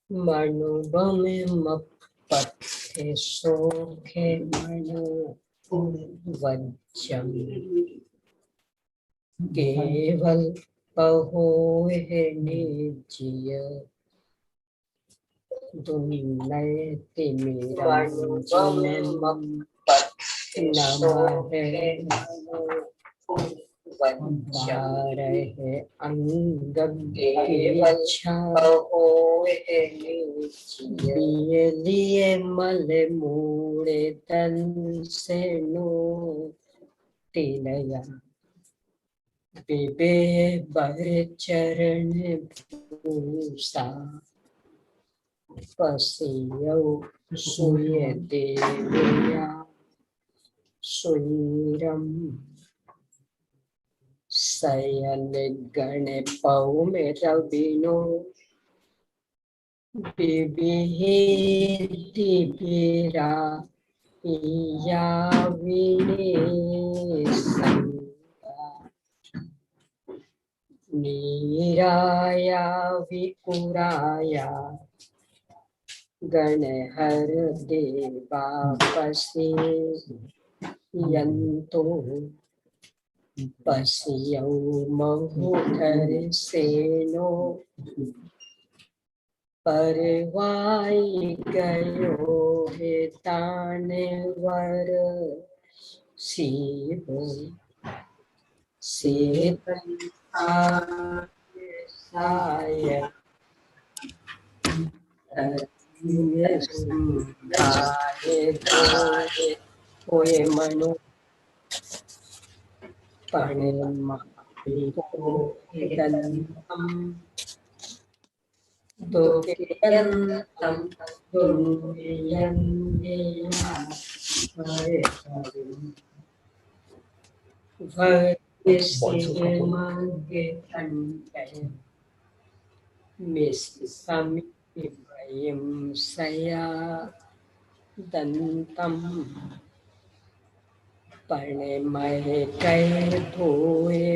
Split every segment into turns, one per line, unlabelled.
मनुबमे मपथे सोखे मनु वज्जम केवल पहोए निजिय दुनिलय तिमिरा नमः वज्जारहे अंगम केवच्छा लिए मल मूड़े तन से नो तिलया बिबे बर चरण भूसा पसियो सुय देवया सुरम सयन गण पौ में रविनो बिबिहिति बिरा या विने नीराया विकुराया गणहर देवा पसी यंतो पसियौ महुधर सेनो परवाई गयो हे ताने वर सीहो साय होए मनो सया दंतम पर्णमय कै भूये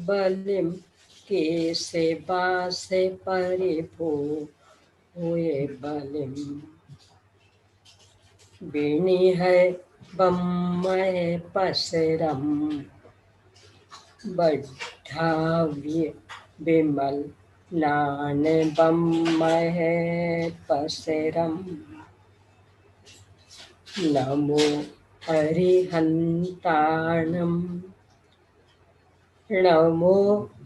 बलिम केसे बासे परिभू हुए बलिम बिनी है बम्मय पसरम बढ़ाव्य बिमल नान बम्मय पसरम नमो हरिहंताणम नमो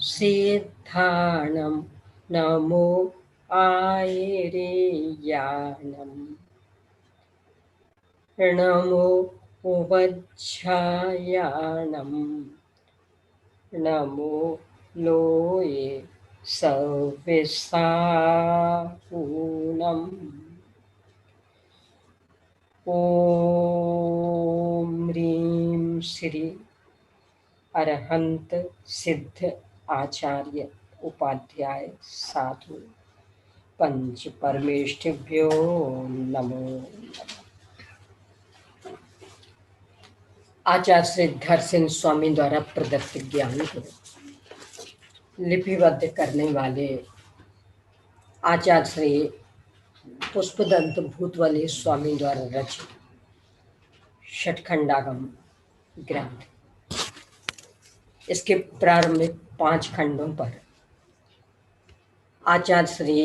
सिद्धाणम नमो आयरेयानम नमो उपच्छायानम नमो लोये सविसापूनम ओम ह्रीं श्री अरहंत सिद्ध आचार्य उपाध्याय साधु पंच परमेष्ठिभ्यो नमो। आचार्य श्री धर सिंह स्वामी द्वारा प्रदत्त ज्ञान को लिपिबद्ध करने वाले आचार्य श्री पुष्पदंत भूतवली स्वामी द्वारा रचित षटखंडागम ग्रंथ। इसके प्रारंभिक 5 खंडों पर आचार्य श्री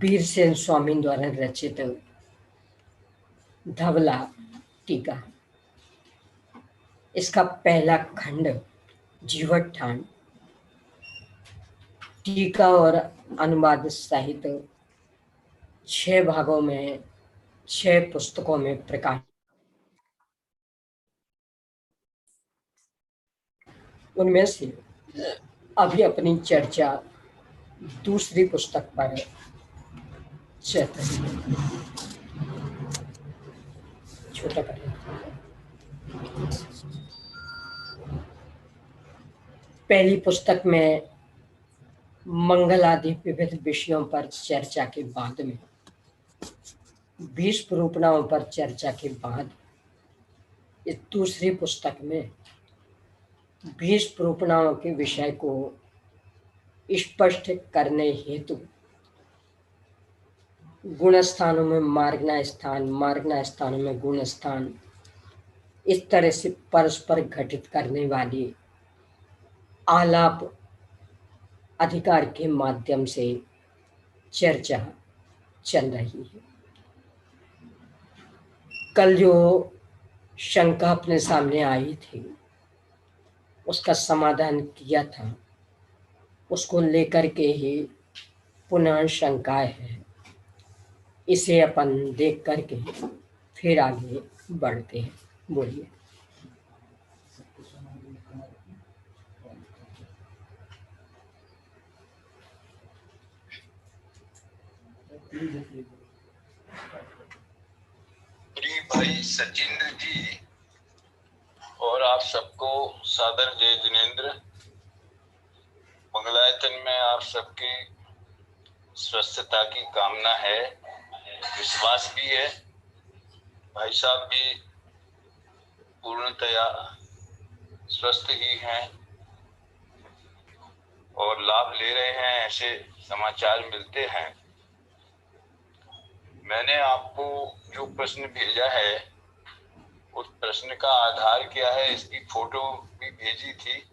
वीरसेन स्वामी द्वारा रचित धवला टीका। इसका पहला खंड जीवठान टीका और अनुवाद सहित 6 भागों में 6 पुस्तकों में प्रकाश। उनमें से अभी अपनी चर्चा दूसरी पुस्तक पर चल रही है। छोटा कर पहली पुस्तक में मंगल आदि विविध विषयों पर चर्चा के बाद में 20 रूपनाओं पर चर्चा के बाद इस दूसरी पुस्तक में भीष्म रूपणाओं के विषय को स्पष्ट करने हेतु गुण स्थानों में मार्गना स्थान, मार्गना स्थानों में गुण स्थान, इस तरह से परस्पर घटित करने वाली आलाप अधिकार के माध्यम से चर्चा चल रही है। कल जो शंका अपने सामने आई थी, उसका समाधान किया था, उसको लेकर के ही पुनः शंकाएं है। इसे अपन देख करके फिर आगे बढ़ते हैं। बोलिए।
प्रिय भाई सचिंद्र जी और आप सबको सादर जय जिनेंद्र। मंगलायतन में आप सबकी स्वस्थता की कामना है, विश्वास भी है। भाई साहब भी पूर्णतया स्वस्थ ही हैं और लाभ ले रहे हैं, ऐसे समाचार मिलते हैं। मैंने आपको जो प्रश्न भेजा है उस प्रश्न का आधार क्या है, इसकी फोटो भी भेजी थी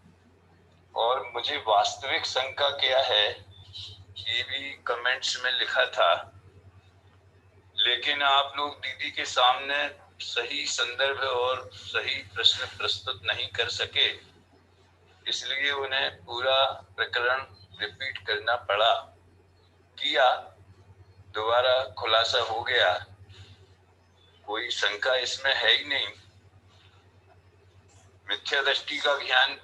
और मुझे वास्तविक शंका क्या है ये भी कमेंट्स में लिखा था। लेकिन आप लोग दीदी के सामने सही संदर्भ और सही प्रश्न प्रस्तुत नहीं कर सके, इसलिए उन्हें पूरा प्रकरण रिपीट करना पड़ा। किया, दोबारा खुलासा हो गया, कोई शंका इसमें है ही नहीं। मिथ्या दृष्टि का ज्ञान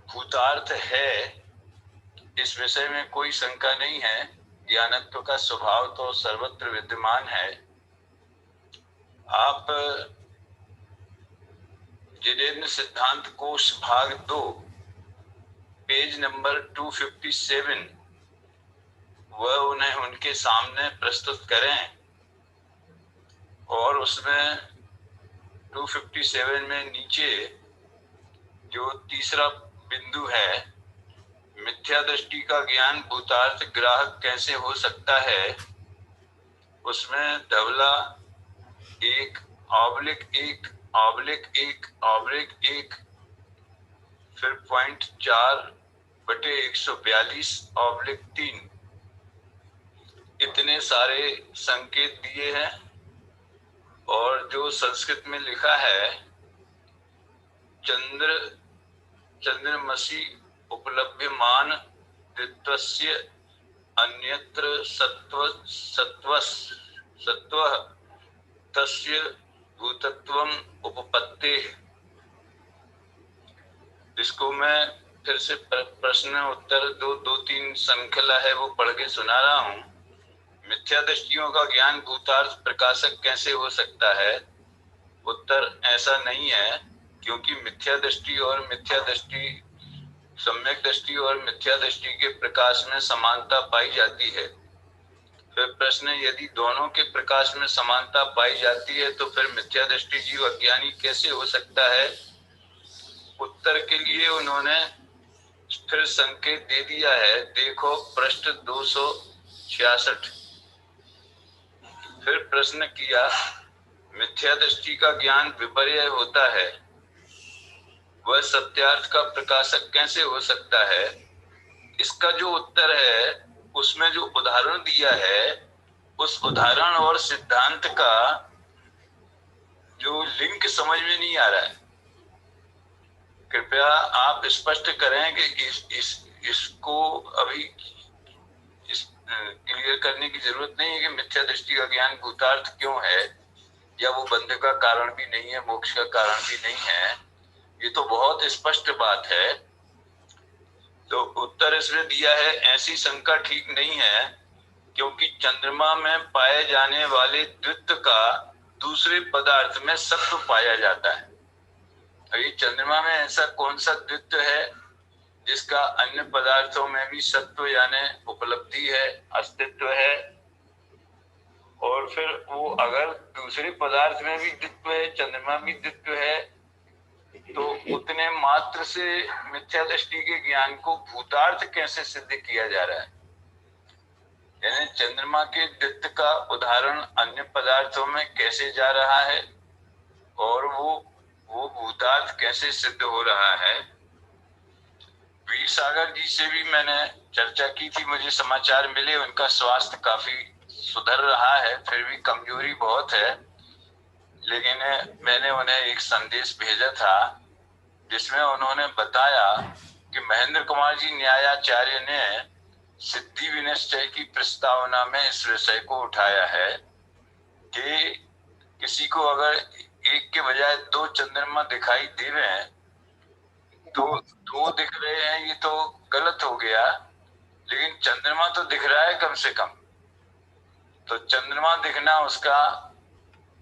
भूतार्थ है, इस विषय में कोई शंका नहीं है। ज्ञानत्व का स्वभाव तो सर्वत्र विद्यमान है। आप जिनेंद्र सिद्धांत कोश भाग 2 पेज नंबर 257 वह उन्हें उनके सामने प्रस्तुत करें और उसमें 257 में नीचे जो तीसरा बिंदु है, मिथ्या दृष्टि का ज्ञान भूतार्थ ग्राहक कैसे हो सकता है, उसमें धवला 1/1/1/1 फिर पॉइंट 4/142/3 इतने सारे संकेत दिए हैं। और जो संस्कृत में लिखा है, चंद्रमसि उपलभ्यमान द्वित्वस्य अन्यत्र सत्वः तस्य भूतत्वम् उपपत्तेः। इसको मैं फिर से प्रश्न उत्तर दो तीन श्रृंखला है वो पढ़ के सुना रहा हूँ। मिथ्या दृष्टियों का ज्ञान भूतार्थ प्रकाशक कैसे हो सकता है? उत्तर ऐसा नहीं है, क्योंकि मिथ्या दृष्टि और मिथ्या दृष्टि, सम्यक दृष्टि और मिथ्या दृष्टि के प्रकाश में समानता पाई जाती है। फिर प्रश्न, यदि दोनों के प्रकाश में समानता पाई जाती है तो फिर मिथ्या दृष्टि जीव अज्ञानी कैसे हो सकता है? उत्तर के लिए उन्होंने फिर संकेत दे दिया है, देखो पृष्ठ 266। फिर प्रश्न किया, मिथ्या दृष्टि का ज्ञान विपर्य होता है, वह सत्यार्थ का प्रकाशक कैसे हो सकता है? इसका जो उत्तर है उसमें जो उदाहरण दिया है, उस उदाहरण और सिद्धांत का जो लिंक समझ में नहीं आ रहा है। कृपया आप स्पष्ट करें कि इसको अभी क्लियर करने की जरूरत नहीं है कि मिथ्या दृष्टि का ज्ञान भूतार्थ क्यों है, या वो बंध का कारण भी नहीं है, मोक्ष का कारण भी नहीं है। ये तो बहुत स्पष्ट बात है। तो उत्तर इसमें दिया है, ऐसी शंका ठीक नहीं है, क्योंकि चंद्रमा में पाए जाने वाले द्वित्व का दूसरे पदार्थ में सत्व पाया जाता है। अभी चंद्रमा में ऐसा कौन सा द्वित्व है जिसका अन्य पदार्थों में भी सत्व यानी उपलब्धि है, अस्तित्व है? और फिर वो अगर दूसरे पदार्थ में भी द्वित्व है, चंद्रमा भी द्वित्व है, तो उतने मात्र से मिथ्या दृष्टि के ज्ञान को भूतार्थ कैसे सिद्ध किया जा रहा है? यानी चंद्रमा के द्वित्व का उदाहरण अन्य पदार्थों में कैसे जा रहा है और वो भूतार्थ कैसे सिद्ध हो रहा है? वीर सागर जी से भी मैंने चर्चा की थी, मुझे समाचार मिले उनका स्वास्थ्य काफी सुधर रहा है, फिर भी कमजोरी बहुत है। लेकिन मैंने उन्हें एक संदेश भेजा था जिसमें उन्होंने बताया कि महेंद्र कुमार जी न्यायाचार्य ने सिद्धि विनिश्चय की प्रस्तावना में इस विषय को उठाया है कि किसी को अगर एक के बजाय दो चंद्रमा दिखाई दे रहे हैं तो दो दिख रहे हैं, ये तो गलत हो गया, लेकिन चंद्रमा तो दिख रहा है कम से कम। तो चंद्रमा दिखना उसका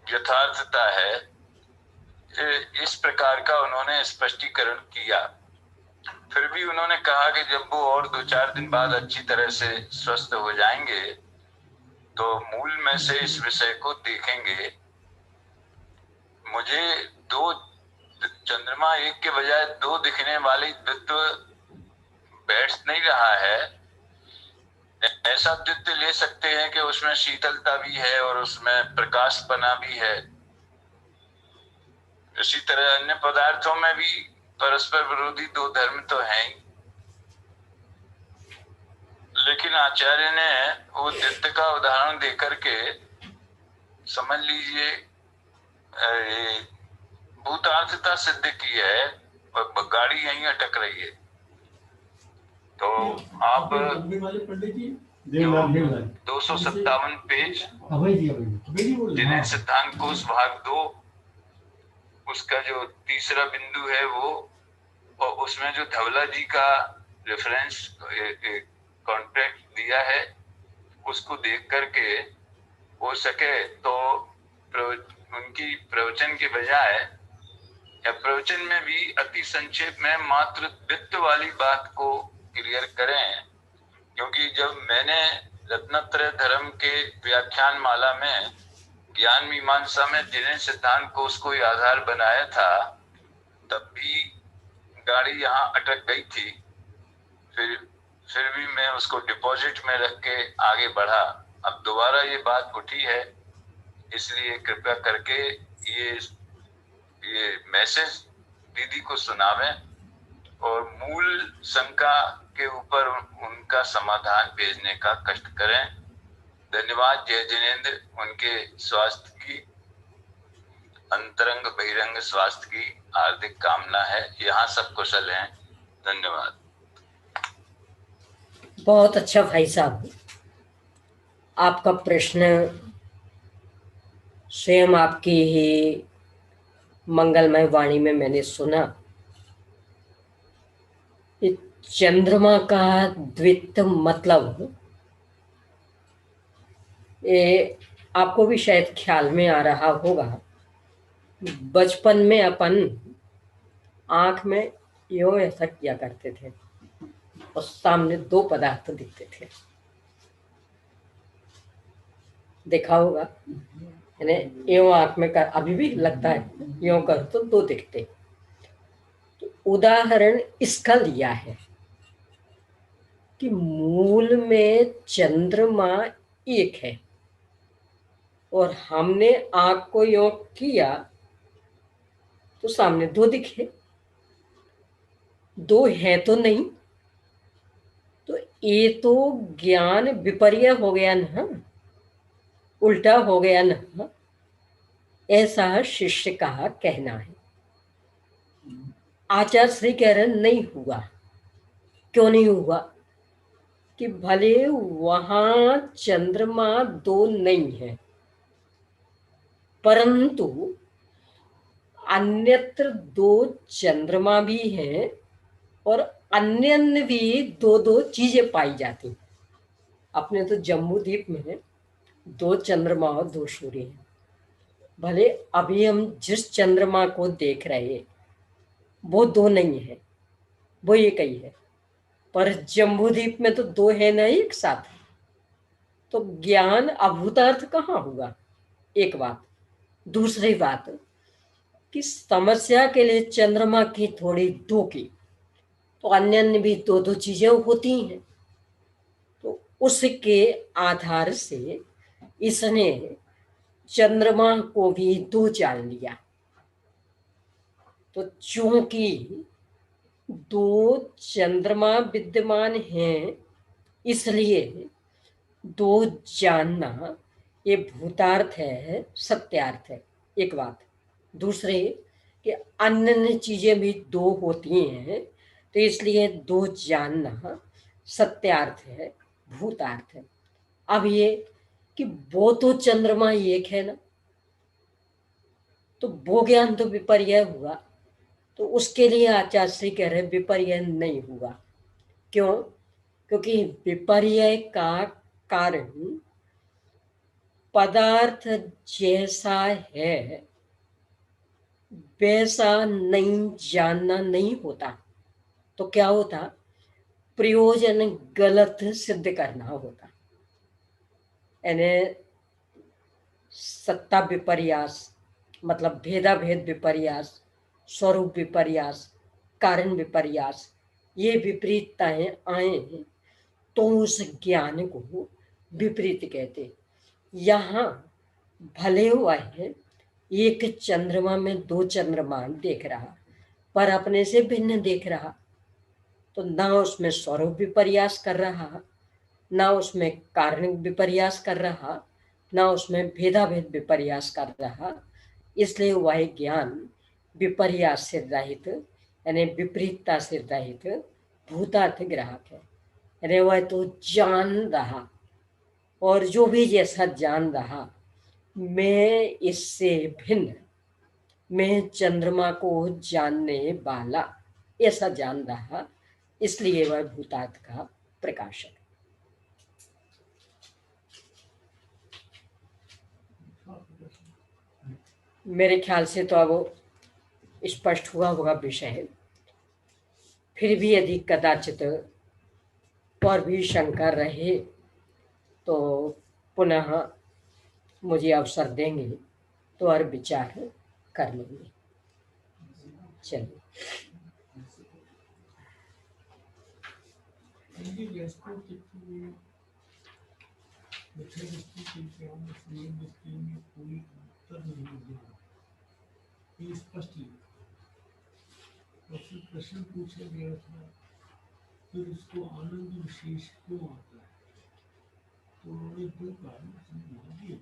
यथार्थता है। इस प्रकार का उन्होंने स्पष्टीकरण किया। फिर भी उन्होंने कहा कि जब वो और 2-4 दिन बाद अच्छी तरह से स्वस्थ हो जाएंगे तो मूल में से इस विषय को देखेंगे। मुझे दो चंद्रमा एक के बजाय दो दिखने वाली द्वित्व बैठ नहीं रहा है। ऐसा द्वित्व ले सकते हैं कि उसमें शीतलता भी है और उसमें प्रकाशपना भी है। इसी तरह अन्य पदार्थों में भी परस्पर विरोधी दो धर्म तो हैं ही, लेकिन आचार्य ने वो द्वित्व का उदाहरण देकर के समझ लीजिए भूतार्थता सिद्ध की है और गाड़ी यहीं अटक रही है। तो आप 257 पेज जिन्हें सिद्धांत कोश भाग 2 उसका जो तीसरा बिंदु है वो, और उसमें जो धवला जी का रेफरेंस कॉन्ट्रैक्ट दिया है उसको देख करके हो सके तो उनकी प्रवचन के बजाय या प्रवचन में भी अति संक्षेप में मात्र द्वित्व वाली बात को क्लियर करें। क्योंकि जब मैंने रत्नत्रय धर्म के व्याख्यान माला में ज्ञान मीमांसा में जिन्हें सिद्धांत को उसको आधार बनाया था तब भी गाड़ी यहाँ अटक गई थी। फिर भी मैं उसको डिपॉजिट में रख के आगे बढ़ा। अब दोबारा ये बात उठी है, इसलिए कृपया करके ये मैसेज दीदी को सुनावें और मूल शंका के ऊपर उनका समाधान भेजने का कष्ट करें। धन्यवाद। जय जिनेंद्र। उनके स्वास्थ्य की, अंतरंग बहिरंग स्वास्थ्य की हार्दिक कामना है। यहाँ सब कुशल हैं। धन्यवाद।
बहुत अच्छा भाई साहब, आपका प्रश्न स्वयं आपकी ही मंगलमय वाणी में मैंने सुना। चंद्रमा का द्वित्व मतलब ये आपको भी शायद ख्याल में आ रहा होगा। बचपन में अपन आंख में यो ऐसा किया करते थे और सामने दो पदार्थ दिखते थे, देखा होगा। यानी यो आंख में कर, अभी भी लगता है यो कर तो दो दिखते। तो उदाहरण इसका लिया है कि मूल में चंद्रमा एक है और हमने आंख को यो किया तो सामने दो दिखे। दो है तो नहीं, तो ये तो ज्ञान विपर्य हो गया ना, उल्टा हो गया ना, ऐसा शिष्य का कहना है। आचार्य श्री कह रहे नहीं हुआ। क्यों नहीं हुआ? कि भले वहां चंद्रमा दो नहीं है, परंतु अन्यत्र दो चंद्रमा भी हैं और अन्य भी दो दो चीजें पाई जाती। अपने तो जम्मू द्वीप में दो चंद्रमा और दो सूर्य हैं। भले अभी हम जिस चंद्रमा को देख रहे हैं वो दो नहीं है, वो एक ही है, पर जम्बू द्वीप में तो दो है ना एक साथ। तो ज्ञान अभूतार्थ कहाँ हुआ? एक बात। दूसरी बात, कि समस्या के लिए चंद्रमा की थोड़ी दो की, तो अन्य भी दो दो चीजें होती हैं। तो उसके आधार से इसने चंद्रमा को भी दो जान लिया। तो चूंकि दो चंद्रमा विद्यमान हैं, इसलिए दो जानना ये भूतार्थ है, सत्यार्थ है, एक बात। दूसरे कि अन्य चीजें भी दो होती हैं, तो इसलिए दो जानना सत्यार्थ है, भूतार्थ है। अब ये कि वो तो चंद्रमा एक है ना, तो वो ज्ञान तो विपर्य हुआ। तो उसके लिए आचार्य कह रहे विपर्य नहीं हुआ। क्यों? क्योंकि विपर्य का कारण पदार्थ जैसा है वैसा नहीं जानना नहीं होता। तो क्या होता? प्रयोजन गलत सिद्ध करना होता। यानी सत्ता विपर्यास, मतलब भेदा भेद विपर्यास, स्वरूप विपर्यास, कारण विपर्यास, ये विपरीतताएं आए हैं, तो उस ज्ञान को विपरीत कहते। यहाँ भले हुआ है एक चंद्रमा में दो चंद्रमा देख रहा, पर अपने से भिन्न देख रहा, तो ना उसमें स्वरूप विपर्यास कर रहा, ना उसमें कारण विपर्यास कर रहा, ना उसमें भेदाभेद विपर्यास कर रहा। इसलिए वह ज्ञान विपर्यास से रहित, यानी विपरीतता से रहित भूतार्थ ग्राहक है। यानी वह तो जान रहा, और जो भी जैसा जान रहा, मैं इससे भिन्न, मैं चंद्रमा को जानने वाला, ऐसा जान रहा, इसलिए वह भूतार्थ का प्रकाशक। मेरे ख्याल से तो अब स्पष्ट हुआ होगा विषय। फिर भी यदि कदाचित और भी शंका रहे तो पुनः मुझे अवसर देंगे तो और विचार कर लेंगे। चलिए।
प्रश्न पूछा गया था, फिर उसको आनंद विशेष क्यों आता है? तो उन्होंने दो कारण समझा दिए।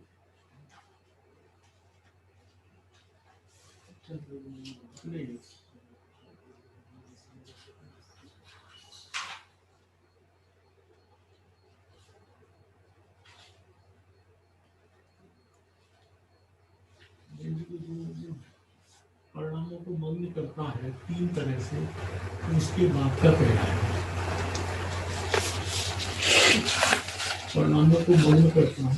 परिणामों को मग्न करता है तीन तरह से, तो इसके बाद का कहना है परिणामों को मग्न करता है।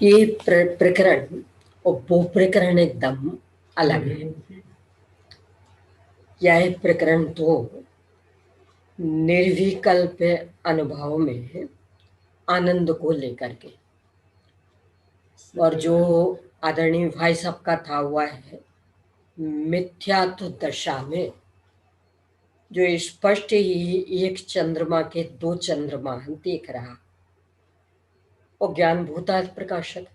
ये प्रकरण और वो प्रकरण एकदम अलग है। यह प्रकरण तो निर्विकल्प अनुभव में आनंद को लेकर के, और जो आदरणीय भाई साहब का था हुआ है मिथ्यात्व दशा में, जो स्पष्ट ही एक चंद्रमा के दो चंद्रमा देख रहा, वो ज्ञान भूतार्थ प्रकाशक।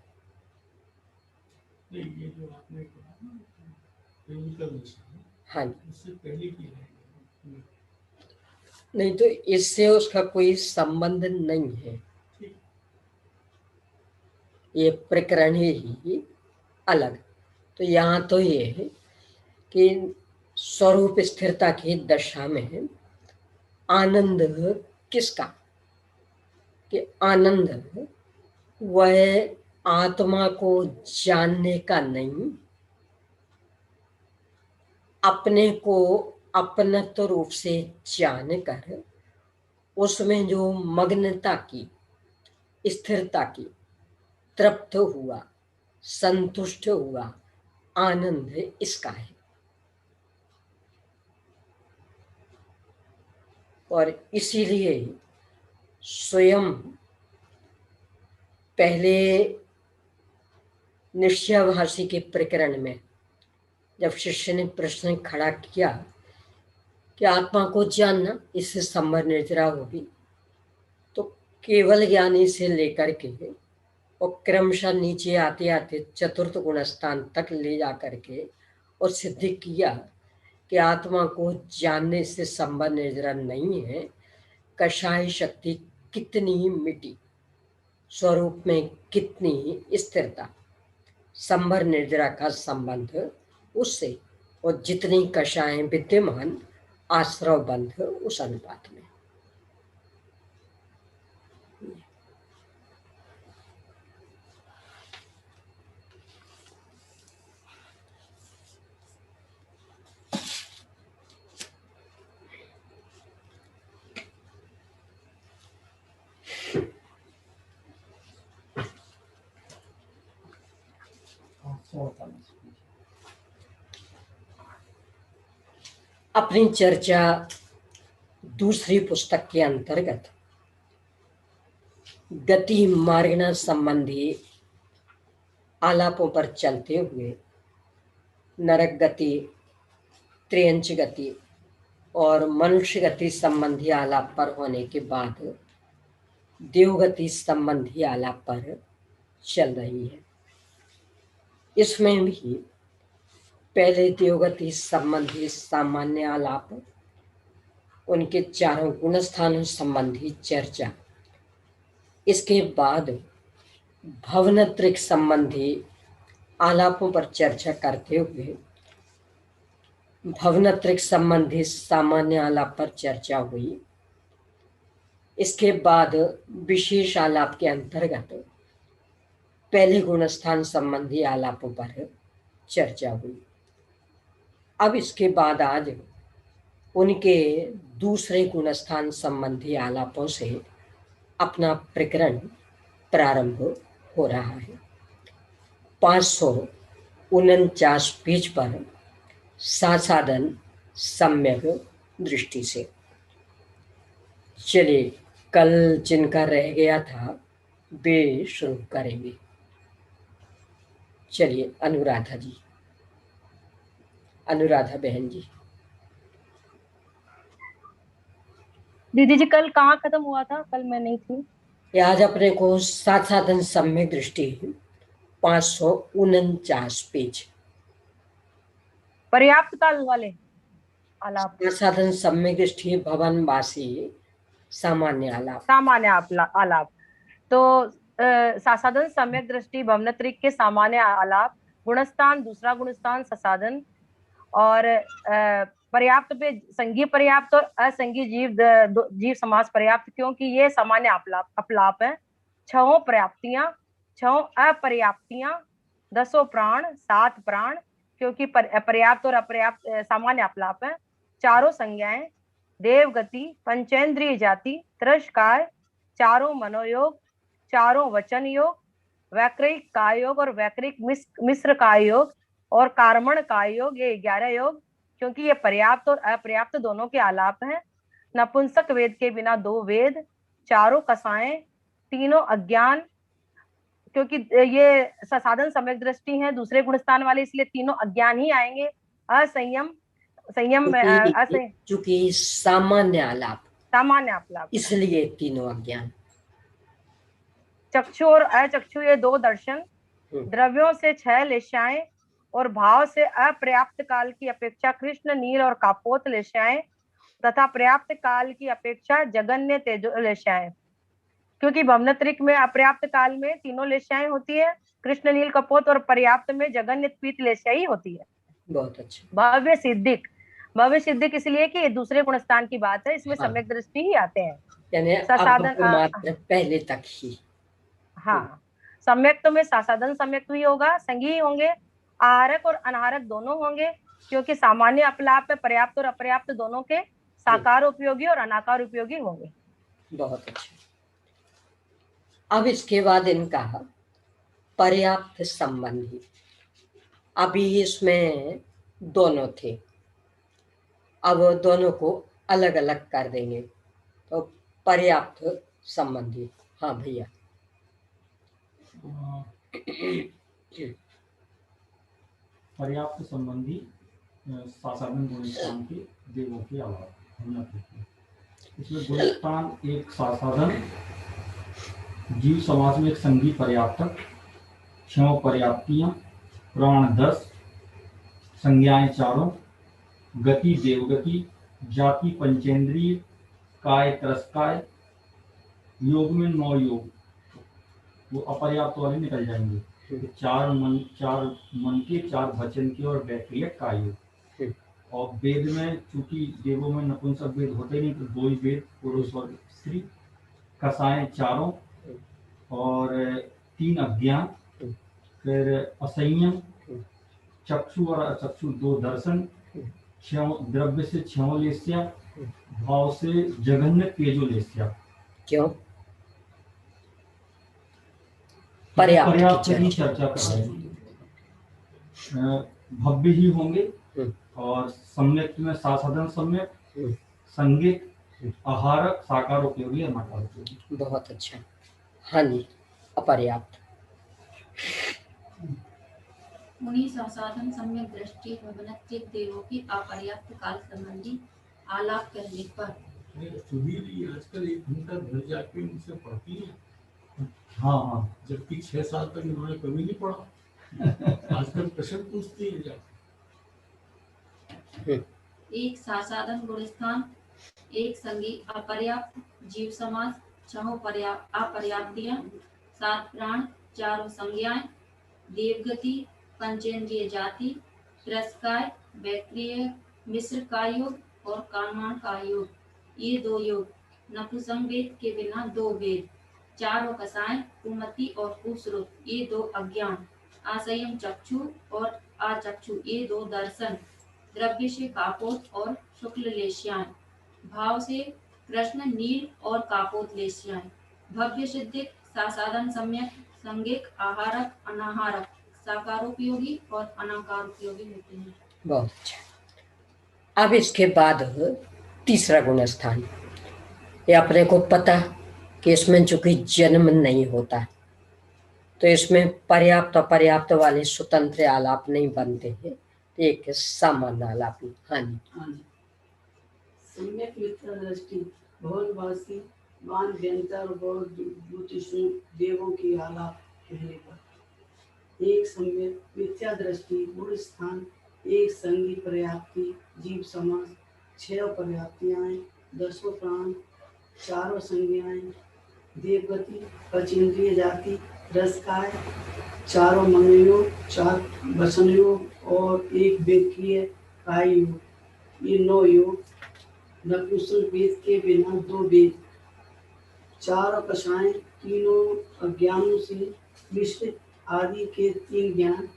ये जो आपने कहा ना,
हाँ,
इससे पहले की
नहीं तो इससे उसका कोई संबंध नहीं है। ये प्रकरण ही अलग। तो यहाँ तो ये है कि स्वरूप स्थिरता की दशा में आनंद किसका? कि आनंद वह आत्मा को जानने का नहीं, अपने को अपनत्व रूप से जानकर उसमें जो मग्नता की, स्थिरता की, तृप्त हुआ, संतुष्ट हुआ आनंद इसका है। और इसीलिए स्वयं पहले निश्चयाभासी के प्रकरण में जब शिष्य ने प्रश्न खड़ा किया कि आत्मा को जानना, इससे संभव निद्रा होगी, तो केवल ज्ञानी से लेकर के और क्रमशः नीचे आते आते चतुर्थ गुण स्थान तक ले जा करके और सिद्ध किया कि आत्मा को जानने से संभव निद्रा नहीं है। कषाय शक्ति कितनी मिटी, स्वरूप में कितनी स्थिरता, संभर निद्रा का संबंध उससे, और जितनी कषाएं विद्यमान आश्रव बंध उस अनुपात में। अपनी चर्चा दूसरी पुस्तक के अंतर्गत गति मार्गना संबंधी आलापों पर चलते हुए नरक गति, त्रियंच गति और मनुष्य गति संबंधी आलाप पर होने के बाद देवगति संबंधी आलाप पर चल रही है। इसमें भी पहले देवगति संबंधी सामान्य आलाप, उनके चारों गुणस्थानों संबंधी चर्चा, इसके बाद भवनत्रिक संबंधी आलापों पर चर्चा करते हुए भवनत्रिक संबंधी सामान्य आलाप पर चर्चा हुई। इसके बाद विशेष आलाप के अंतर्गत पहले गुणस्थान संबंधी आलापों पर चर्चा हुई। अब इसके बाद आज उनके दूसरे गुणस्थान संबंधी आलापों से अपना प्रकरण प्रारंभ हो रहा है। 549 पेज पर साधन सम्यक दृष्टि से। चलिए, कल जिनका रह गया था वे शुरू करेंगे। चलिए, अनुराधा जी, अनुराधा बहन जी।
दीदी जी, कल कहाँ खत्म हुआ था? कल मैं नहीं थी।
आज अपने को साधन सम्यक दृष्टि 549 पेज,
पर्याप्त काल वाले आलाप,
साधन सम्यक दृष्टि भवनवासी सामान्य आलाप,
सामान्य आलाप। तो साधन सम्यक दृष्टि भवनत्रिक के सामान्य आलाप, गुणस्थान दूसरा गुणस्थान ससाधन, और पर्याप्त पे संघीय पर्याप्त और असंघीय जीव समास पर्याप्त, क्योंकि ये सामान्य अपलाप है। 6 पर्याप्तियां, 6 अपर्याप्तियां, 10 प्राण, 7 प्राण, क्योंकि पर्याप्त और अपर्याप्त सामान्य अपलाप है। 4 संज्ञाएं, देवगति, पंचेंद्रिय जाति, तिरस्कार, 4 मनोयोग, 4 वचन योग, वैक्रिक काय योग और वैक्रिक मिश्र काय योग और कार्मण काय योग, ये 11 योग, क्योंकि ये पर्याप्त और अपर्याप्त दोनों के आलाप हैं। नपुंसक वेद के बिना 2 वेद, 4 कसाएं, 3 अज्ञान, क्योंकि ये साधन सम्यक दृष्टि है दूसरे गुणस्थान वाले, इसलिए 3 अज्ञान ही आएंगे। असंयम, संयम
चूंकि सामान्य आलाप,
सामान्य अपलाप,
इसलिए 3 अज्ञान।
चक्षु और अचक्षु, ये 2 दर्शन। द्रव्यों से 6 लेशाएं और भाव से अपर्याप्त काल की अपेक्षा कृष्ण, नील और कापोत लेशाएं तथा पर्याप्त काल की अपेक्षा जगन्य तेजो लेशाएं, क्योंकि भवनत्रिक में अपर्याप्त काल में 3 लेशाएं होती है, कृष्ण, नील, कपोत, और पर्याप्त में जगन्य पीत लेशा ही होती है।
बहुत अच्छा।
भव्य सिद्धिक, भव्य सिद्धिक इसलिए कि ये दूसरे गुणस्थान की बात है, इसमें सम्यक दृष्टि ही आते हैं।
यानी मात्र पहले तक ही।
हाँ, सम्यक तो में साधन सम्यक भी होगा, संगी होंगे, आहारक और अनाहारक दोनों होंगे, क्योंकि सामान्य अपलाप में पर्याप्त और अपर्याप्त दोनों के साकार उपयोगी और अनाकार उपयोगी होंगे।
बहुत अच्छा। अब इसके बाद इनका पर्याप्त संबंधी, अभी इसमें दोनों थे, अब दोनों को अलग अलग कर देंगे। तो पर्याप्त संबंधी। हाँ भैया।
पर्याप्त संबंधी सासाधन गुणस्थान के देवों के अलावा। इसमें गुणस्थान एक सासाधन, जीव समाज में एक संगी पर्याप्तक, 6 पर्याप्तियां, प्राण 10, संज्ञाएं 4, गति देवगति, जाति पंचेंद्रिय, काय त्रस्काय, योग में 9 योग, वो अपर्याप्त वाले निकल जाएंगे। 4 मन के, 4 वचन के और वैक्रियक का योग। और वेद में चूंकि देवों में नपुंसक वेद होते नहीं, तो 2 ही वेद, पुरुष और स्त्री। कसाएं 4 और 3 अज्ञान, फिर असंयम, चक्षु और अचक्षु 2 दर्शन, 6 द्रव्य से 6 लेस्या, भाव से जघन्य तेजोलेस्या।
क्यों? पर्याप्त
ही चर्चा कर रहे हैं। भव्य ही होंगे और सम्यक में सासाधन सम्यक, संगिक, आहारक, साकार उपयोगी, अनाकार उपयोगी।
बहुत अच्छा। हाँ जी, अपर्याप्त।
मुनि सासाधन सम्यक दृष्टि भवनत्रिक देवों की अपर्याप्त काल संबंधी आलाप करने पर।
सुधीर जी आजकल 1 घंटा घर जाके उनसे पढ़ती है। हाँ, जबकि 6 साल तक इन्होंने कभी नहीं पढ़ा। आजकल प्रश्न पूछती है जब।
एक सासाधन गुणस्थान, एक संगी अपर्याप्त, जीव समाज 6 अपर्याप्तियां, 7 प्राण, 4 संज्ञाएं, देवगति, पंचेंद्रिय जाति, त्रस्काय, वैक्रिय, मिश्र का योग और कामान का योग, ये 2 योग। नपुंसक वेद के बिना 2 वेद, 4 कसाएं, कुमति और कुश्रुत, ये 2 अज्ञान। असंयम चक्षु और आचक्षु, ये 2 दर्शन। द्रव्य से कापोत और शुक्ल लेश्याएं, भाव से कृष्ण नील और कापोत लेश्याएं। भव्य सिद्धिक सासाधन सम्यक, संगिक, आहारक, अनाहारक, साकारोपयोगी और अनाकारोपयोगी होते हैं।
बहुत अच्छा। अब इसके बाद तीसरा गुणस्थान, ये अपने को पता कि इसमें चूंकि जन्म नहीं होता, तो इसमें पर्याप्त अपर्याप्त वाले स्वतंत्र आलाप नहीं बनते हैं, एक सामान्य आलाप। हाँ जी।
सम्यक मिथ्या दृष्टि भवनवासी वान व्यंतर और ज्योतिषों देवों की आलाप कहने पर। एक सम्यक मिथ्या दृष्टि गुण स्थान, एक संगी पर्याप्ति, जीव समाज 6 पर्याप्तियां, 10 प्राण, 4 संज्ञाएं, देवगति, पंचेंद्रिय जाति, रसकाय, 4 मनोयोग, 4 वचन योग और 1 वैक्रिय काय योग, ये 9 योग। नपुंसक वेद के बिना 2 वेद, 4 कषाएं, 3 अज्ञानों से मिश्र आदि के 3 ज्ञान।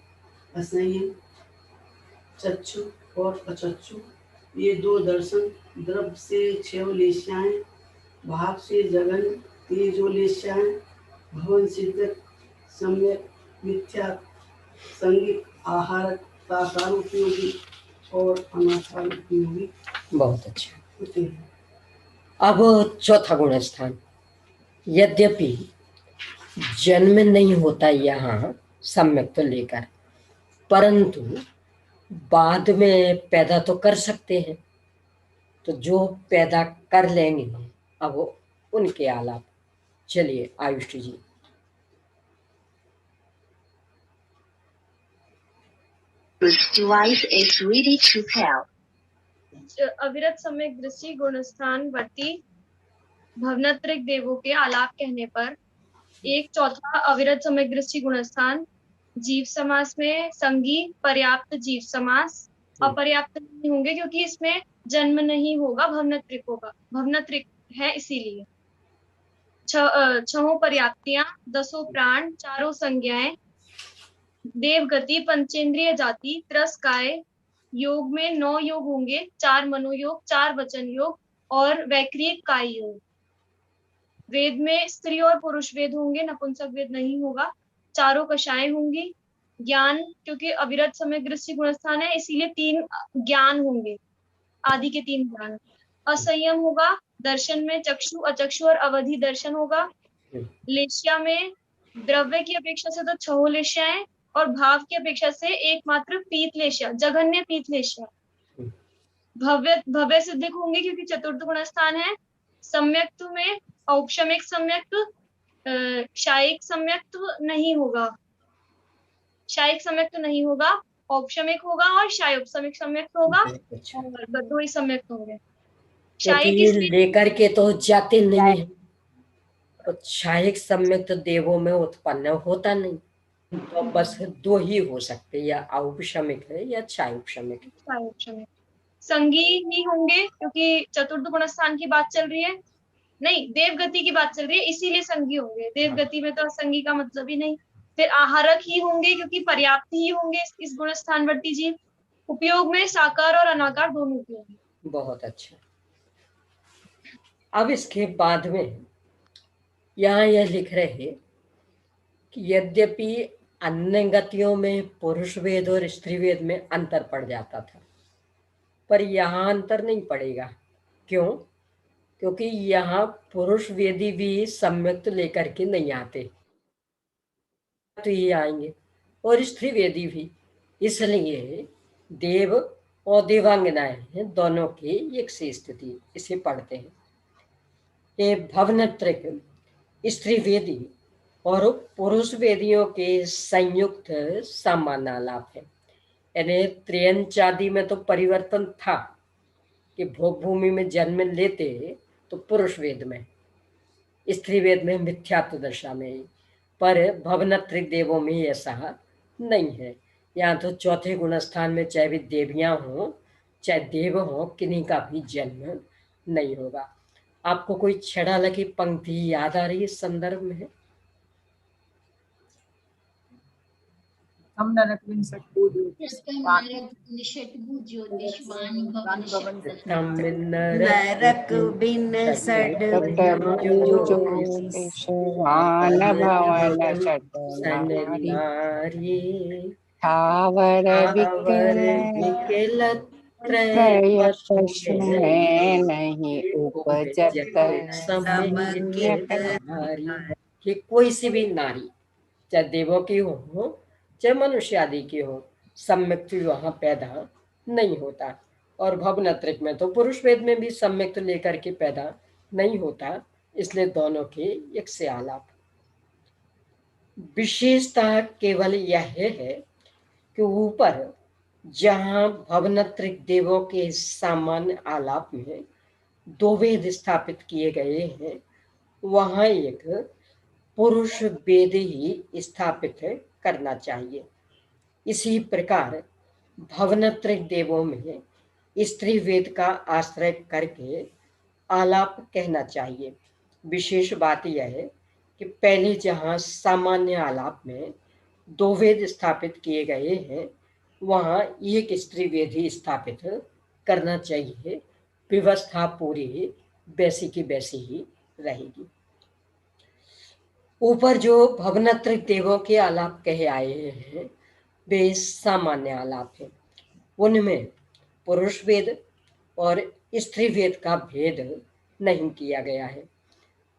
असंयम, चक्षु और अचक्षु, ये 2 दर्शन। द्रव्य से 6 लेश्याएं, भाव से जगन तेजोलेश्याएं। भवन सिद्धक सम्यक मिथ्या संगिक, आहारक, साकार उपयोगी और अनाकार उपयोगी।
बहुत अच्छा। अब चौथा गुणस्थान, यद्यपि जन्म नहीं होता यहाँ सम्यक तो लेकर, परंतु बाद में पैदा तो कर सकते हैं, तो जो पैदा कर लेंगे अब उनके आलाप। चलिए आयुष जी।
Device is ready to pair.
अविरत सम्यक दृष्टि गुणस्थान वर्ती भवनत्रिक देवों के आलाप कहने पर। एक चौथा अविरत सम्यक दृष्टि गुणस्थान, जीव समास में संगी पर्याप्त जीव समास, अपर्याप्त नहीं होंगे क्योंकि इसमें जन्म नहीं होगा, भवनत्रिक होगा, भवनत्रिक है इसीलिए। 6 पर्याप्तियां, 10 प्राण, 4 संज्ञाएं, देवगति, पंचेंद्रिय जाति, त्रस्काय, योग में 9 योग होंगे, 4 मनोयोग, 4 वचन योग और वैक्रिय काय योग। वेद में स्त्री और पुरुष वेद होंगे, नपुंसक वेद नहीं होगा। 4 कषाएं होंगी। ज्ञान, क्योंकि अविरत सम्यक दृष्टि गुणस्थान है इसीलिए 3 ज्ञान होंगे, आदि के 3 ज्ञान। असंयम होगा, दर्शन में चक्षु, अचक्षु और अवधि दर्शन होगा, लेश्या में द्रव्य की अपेक्षा से तो 6 लेश्याएं और भाव की अपेक्षा से एकमात्र पीत लेश्या, जघन्य पीत लेश्या। भव्य भव्य सिद्धिक होंगे क्योंकि चतुर्थ गुण स्थान है। सम्यक्त्व में औपशमिक सम्यक्त्व, शायिक सम्यक्त्व नहीं होगा, शायिक सम्यक्त्व नहीं होगा, औपशमिक होगा और शायोपशमिक सम्यक्त्व होगा और दो ही सम्यक्त्व होंगे।
क्योंकि
शायिक
ये
इसलिए
लेकर के तो जाते नहीं है, तो शायिक सम्यक्त देवों में उत्पन्न होता नहीं, तो बस 2 ही हो सकते, या औपशमिक है या क्षायोपशमिक है।
शायोपशमिक। संगी ही होंगे क्योंकि चतुर्थ गुण स्थान की बात चल रही है, नहीं देवगति की बात चल रही है, इसीलिए संगी होंगे। देवगति में तो असंगी का मतलब ही नहीं। फिर आहारक ही होंगे क्योंकि पर्याप्त ही होंगे इस गुण स्थानवर्ती जीव। उपयोग में साकार और अनाकार दोनों के होंगे।
बहुत अच्छा। अब इसके बाद में यहाँ यह लिख रहे हैं कि यद्यपि अन्य गतियों में पुरुष वेद और स्त्री वेद में अंतर पड़ जाता था, पर यहाँ अंतर नहीं पड़ेगा। क्यों? क्योंकि यहाँ पुरुष वेदी भी सम्यक्त लेकर के नहीं आते, तो ये आएंगे, और स्त्री वेदी भी। इसलिए देव और देवांगनाएं हैं, दोनों की एक से स्थिति, इसे पढ़ते हैं। ये भवनत्रिक स्त्री वेदी और पुरुष वेदियों के संयुक्त सामानालाप है। यानी त्रियंचादि में तो परिवर्तन था कि भोग भूमि में जन्म लेते तो पुरुष वेद में, स्त्री वेद में मिथ्यात्व दशा में, पर भवनत्रिक देवों में ऐसा नहीं है। यहाँ तो चौथे गुण स्थान में चाहे भी देवियां हों चाहे देव हों, किन्हीं का भी जन्म नहीं होगा। आपको कोई छेड़ा लगी पंक्ति याद आ रही है इस संदर्भ में?
नरक बिन सड
नहीं उपजत
कि कोई सी भी नारी, चाहे देवों की हो चाहे मनुष्य आदि की हो, सम्यक्त वहां पैदा नहीं होता। और भवनत्रिक में तो पुरुष वेद में भी सम्यक्त लेकर के पैदा नहीं होता, इसलिए दोनों के एक से आलाप। विशेषता केवल यह है कि ऊपर जहां भवनत्रिक देवों के सामान्य आलाप में 2 वेद स्थापित किए गए हैं, वहां एक पुरुष वेद ही स्थापित करना चाहिए। इसी प्रकार भवनत्रिक देवों में स्त्री वेद का आश्रय करके आलाप कहना चाहिए। विशेष बात यह है कि पहले जहां सामान्य आलाप में 2 वेद स्थापित किए गए हैं, वहां एक स्त्री वेद ही स्थापित करना चाहिए। व्यवस्था पूरी वैसी की वैसी ही रहेगी। ऊपर जो भवनत्रिक देवों के आलाप कहे आए हैं, वे सामान्य आलाप है। उनमें पुरुष वेद और स्त्री वेद का भेद नहीं किया गया है,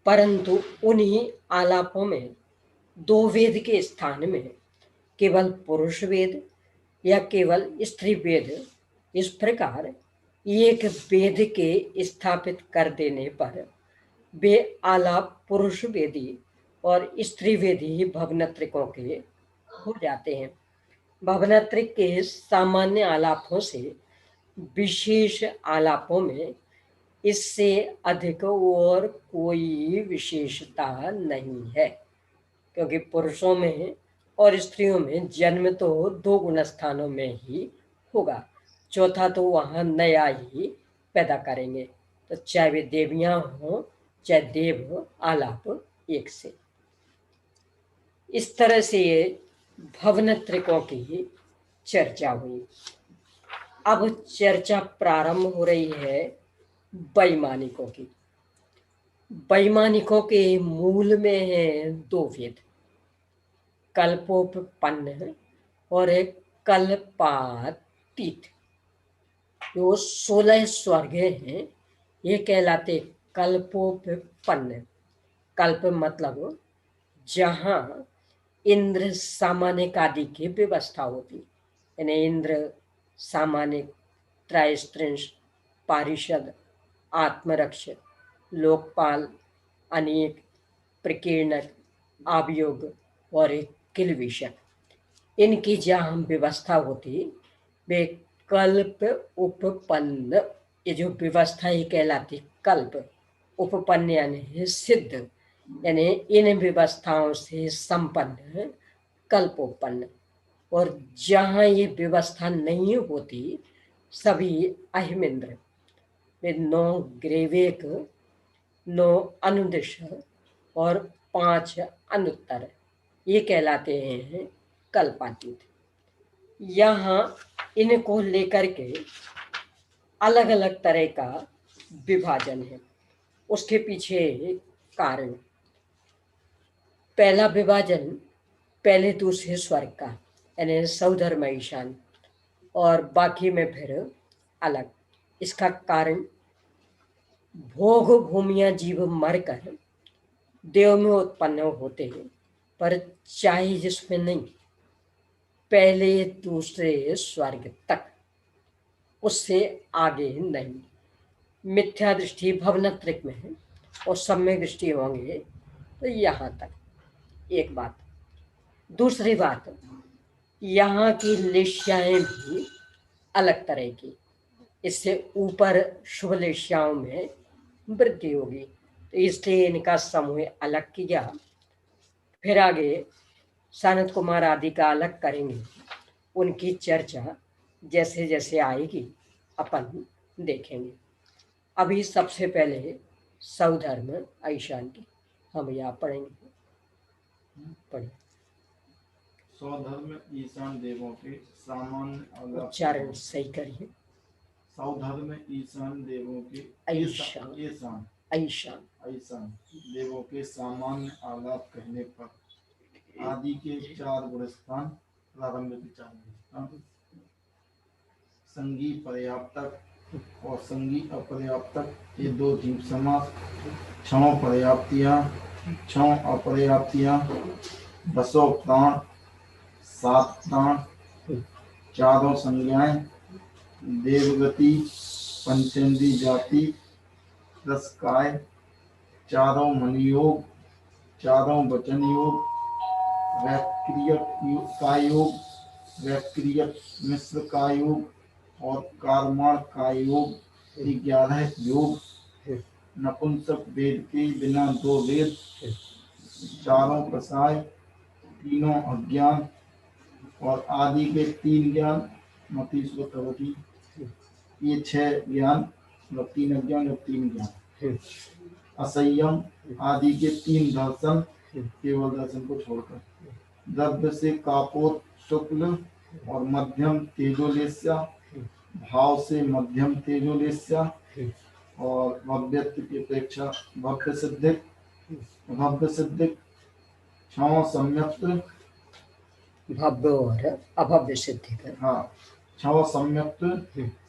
परंतु उन्हीं आलापों में 2 वेद के स्थान में केवल पुरुष वेद या केवल स्त्री वेद, इस प्रकार एक वेद के स्थापित कर देने पर वे आलाप पुरुष वेदी और स्त्री वेदी भवनत्रिकों के हो जाते हैं। भवनत्रिक के सामान्य आलापों से विशेष आलापों में इससे अधिक और कोई विशेषता नहीं है, क्योंकि पुरुषों में और स्त्रियों में जन्म तो 2 गुण स्थानों में ही होगा, चौथा तो वहाँ नया ही पैदा करेंगे। तो चाहे वे देवियां हो चाहे देव हो, आलाप एक से। इस तरह से ये भवनत्रिकों की चर्चा हुई। अब चर्चा प्रारंभ हो रही है वैमानिकों की। वैमानिकों के मूल में है 2 वेद, कल्पोपपन्न और एक कल्पातीत। जो 16 स्वर्ग हैं, ये कहलाते कल्पोपपन्न। कल्प मतलब जहाँ इंद्र सामानिक आदि की व्यवस्था होती, यानी इंद्र सामानिक, त्रयस्त्रिंश, पारिषद, आत्मरक्षक, लोकपाल, अनेक, प्रकीर्णक, आवियोग और एक किलविषक, इनकी जहाँ व्यवस्था होती वे कल्प उपपन्न। ये जो व्यवस्था ही कहलाती कल्प, उपपन्न यानी सिद्ध, यानी इन व्यवस्थाओं से संपन्न कल्पोपन्न। और जहाँ ये व्यवस्था नहीं होती सभी अहिमिंद्र, वे 9 ग्रेवेक, 9 अनुदिश और 5 अनुत्तर, ये कहलाते हैं कल्पातीत। यहाँ इनको लेकर के अलग अलग तरह का विभाजन है। उसके पीछे कारण, पहला विभाजन पहले दूसरे स्वर्ग का, यानी सौधर्म ईशान, और बाकी में फिर अलग। इसका कारण भोग भूमियां जीव मरकर देव में उत्पन्न होते हैं, पर चाहे जिसमें नहीं, पहले दूसरे स्वर्ग तक, उससे आगे नहीं। मिथ्या दृष्टि भवनत्रिक में है और सम्यक दृष्टि होंगे तो यहाँ तक। एक बात। दूसरी बात, यहाँ की लेश्याएं भी अलग तरह की, इससे ऊपर शुभ लेश्याओं में वृद्धि होगी, तो इसलिए इनका समूह अलग किया। फिर आगे सनत कुमार आदि का अलग करेंगे, उनकी चर्चा जैसे जैसे आएगी अपन देखेंगे। अभी सबसे पहले सौधर्म ईशान की हम यहाँ पढ़ेंगे। पढ़े
सौधर्म ईशान देवों के सामान्य
उच्चारण सही करिए।
सौधर्म ईशान देवों के
ईशान
ईशान
ईशान
ईशान देवों के सामान्य आलाप कहने पर आदि के 4 गुणस्थान, प्रारंभ के 4 गुणस्थान, संगी पर्याप्तक और संगी अपर्याप्तक, ये 2 जीव समास, 6 पर्याप्तियां, 6 अपर्याप्तियां, 10 प्राण, 7 प्राण, 4 संज्ञाएं, देवगति, पंचेंद्री जाति, 10 काय, 4 मनयोग, 4 वचन योग, वैक्रियक का योग, वैक्रियक मिश्र का योग और कार्माण का योग, 11 योग, नपुंसक वेद के बिना 2 वेद, 4 कसाय, 3 अज्ञान और आदि के 3 ज्ञान, मतीश्वती, ये 6 ज्ञान, 3 अज्ञान और 3 ज्ञान, असंयम, आदि के 3 दर्शन, केवल दर्शन को छोड़कर, द्रव्य से कापोत शुक्ल और मध्यम तेजोलेस्या, भाव से मध्यम तेजोलेस्या और भव्यत्व की अपेक्षा भव्य सिद्धिक, 6 सम्यक्त,
भव्य और अभव्य सिद्धि का।
हाँ, 6 सम्यक्त,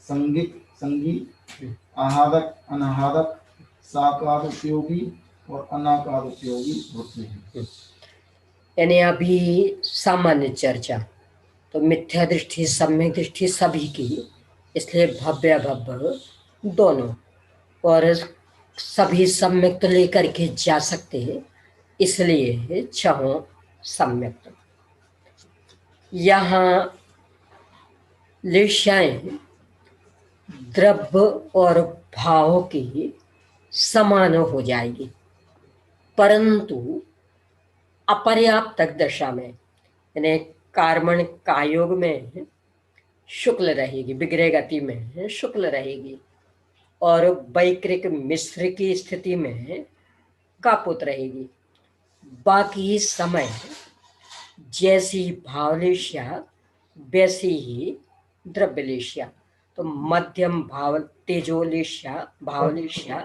संगिक, संगी, आहारक, अनाहारक, साकार उपयोगी और अनाकार उपयोगी होते हैं।
यानी अभी सामान्य चर्चा तो मिथ्या दृष्टि सम्यक दृष्टि सभी की, इसलिए भव्य अभव्य दोनों, और सभी सम्यक तो लेकर के जा सकते हैं, इसलिए 6 सम्यक। यहाँ लेशाएं द्रव्य और भाव की समान हो जाएगी, परंतु अपर्याप्तक दशा में, यानी कार्मण कायोग में शुक्ल रहेगी, विग्रह गति में शुक्ल रहेगी, और वैक्रिक मिश्र की स्थिति में कापुत रहेगी। बाकी समय जैसी भावलेश्या वैसी ही द्रव्यलेश्या, तो मध्यम भाव तेजोलेश्या भावलेश्या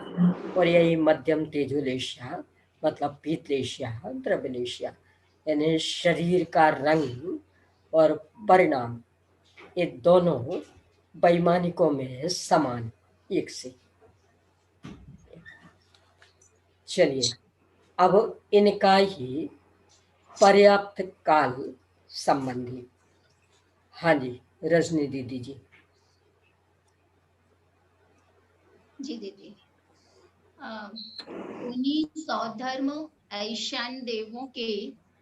और यही मध्यम तेजोलेश्या मतलब पीतलेश्या द्रव्यलेश्या, यानी शरीर का रंग और परिणाम ये दोनों वैमानिकों में समान एक से। चलिए अब इनका ही पर्याप्त काल संबंधी। हाँ जी रजनी दीदी जी।
जी दीदी, उन्हीं सौधर्म ऐशान देवों के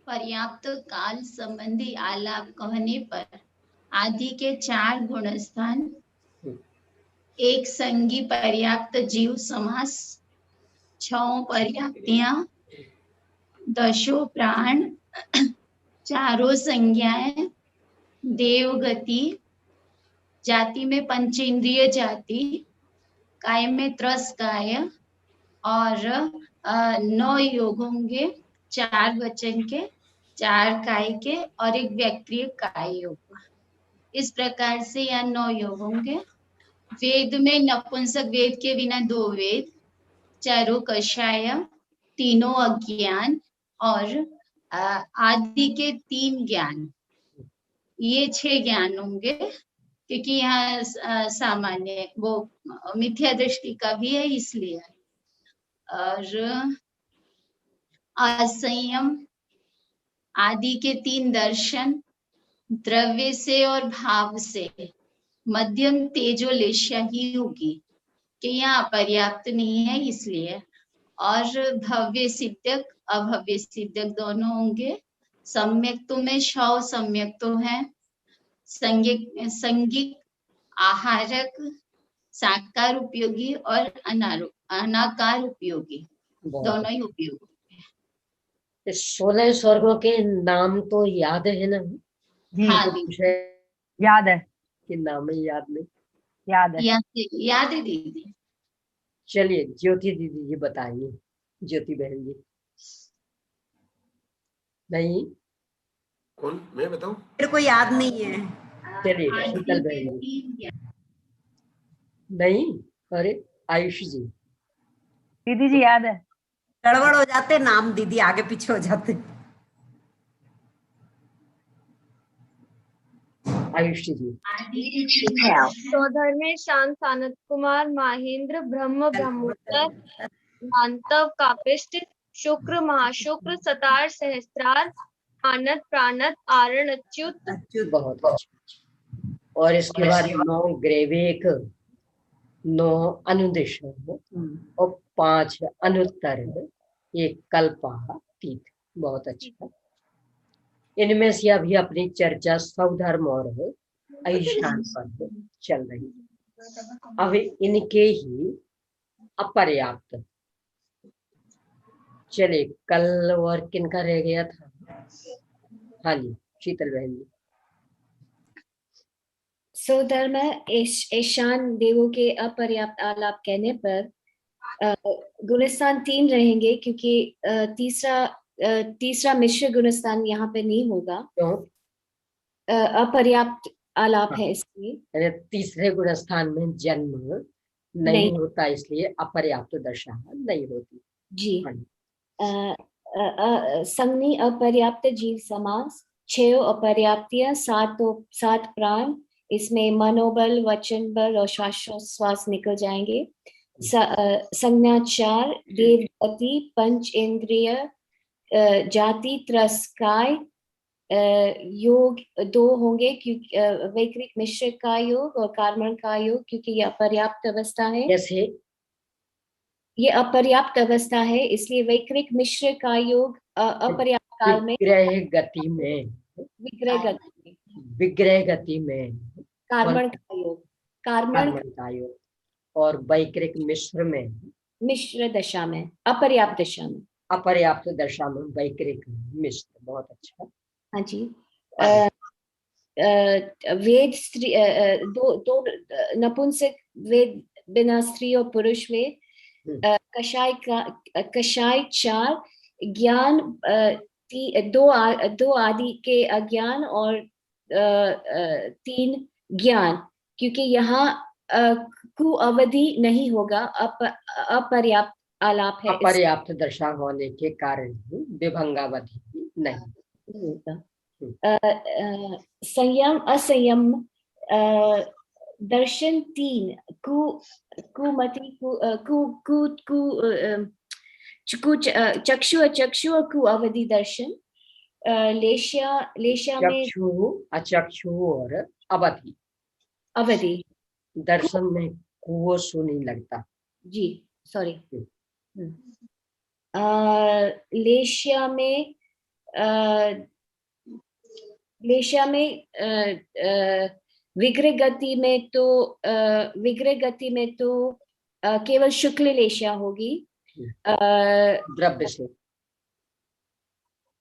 पर्याप्त काल संबंधी आलाप कहने पर आदि के 4 गुणस्थान, एक संगी पर्याप्त जीव समास, 6 पर्याप्तियां, 10 प्राण, 4 संज्ञाएं, देवगति, जाति में पंचेंद्रिय जाति, काय में त्रस काय और 9 योग होंगे, 4 वचन के, 4 काय के और 1 व्यक्तिय काय योग। इस प्रकार से यहाँ 9 योग होंगे। वेद में नपुंसक वेद के बिना 2 वेद, चारों कषाय, तीनों अज्ञान और आदि के 3 ज्ञान, ये 6 ज्ञान होंगे, क्योंकि यहाँ सामान्य वो मिथ्या दृष्टि का भी है इसलिए। और असंयम, आदि के 3 दर्शन, द्रव्य से और भाव से मध्यम तेजोलेशा ही होगी, कि यहाँ पर्याप्त नहीं है इसलिए। और भव्य सिद्धक अभव्य सिद्धक दोनों होंगे। सम्यक तो में शव सम्यक तो है, संगिक, आहारक, साकार उपयोगी और अनाकार उपयोगी, दोनों ही उपयोगी।
16 स्वर्गों के नाम तो याद है ना?
हाँ
मुझे
याद है
कि नाम ही याद नहीं।
याद है दीदी।
चलिए ज्योति दीदी जी बताइए। ज्योति बहन जी। नहीं
कौन? मैं बताऊं?
मेरे को याद नहीं है।
चलिए शीतल बहन जी। नहीं, अरे आयुष जी।
दीदी जी याद है।
गड़बड़ हो जाते नाम दीदी, आगे पीछे हो जाते।
आयुष जी।
सौधर्मे शांत सानत कुमार महेंद्र ब्रह्म ब्रह्मोत्तर मानतव कापिष्ट शुक्र महाशुक्र सतार सहस्त्रार आनत प्राणत आरण अच्युत।
बहुत अच्छा। और इसके बाद 9 ग्रेवेक, 9 अनुदेश और 5 अनुत्तर, 1 कल्पातीत। बहुत अच्छा। इनमें से अभी अपनी चर्चा सौधर्म और ऐशान पर चल रही है। अब इनके ही अपर्याप्त। चले कल और किनका रह गया था? हाँ जी शीतल बहन जी।
सौधर्म ऐशान देवों के अपर्याप्त आलाप कहने पर गुणस्थान 3 रहेंगे, क्योंकि तीसरा मिश्र गुणस्थान यहाँ पे नहीं होगा। अपर्याप्त आलाप है इसलिए।
तीसरे गुणस्थान में जन्म नहीं होता, इसलिए अपर्याप्त दशा नहीं होती।
जी। संज्ञी अपर्याप्त जीव समास, 6 अपर्याप्तियां, 7 प्राण, इसमें मनोबल, वचन बल और श्वास निकल जाएंगे। संज्ञा 4, देवगति, पंच इंद्रिय, जाति, त्रस्काय, योग 2 होंगे, क्योंकि वैकृत मिश्र का योग और कार्मण का योग, क्योंकि ये अपर्याप्त अवस्था है।
जैसे
ये अपर्याप्त अवस्था है, इसलिए वैकृत मिश्र का योग अपर्याप्त काल में,
विग्रह गति में कार्मण का योग, और वैकृत मिश्र में,
मिश्र दशा में, अपर्याप्त दशा में
वैकृत मिश्र। बहुत अच्छा।
हाँ जी। वेद स्त्री, 2 नपुंसक वेद बिना स्त्री और पुरुष वेद, कषाय 4, ज्ञान 2 आदि के अज्ञान और 3 ज्ञान, क्योंकि यहाँ कु अवधि नहीं होगा, अपर्याप्त आलाप है।
अपर्याप्त दशा होने के कारण विभंगावधि नहीं
होगा। संयम असंयम दर्शन 3, कुमति चक्षु अचक्षु और कु अवधि दर्शन। लेशिया में
चक्षु अचक्षु और अवधि
अवधि
दर्शन में कुओ सु नहीं लगता
जी, सॉरी। लेशिया में विग्रह गति में तो केवल शुक्ल लेशिया होगी
द्रव्य से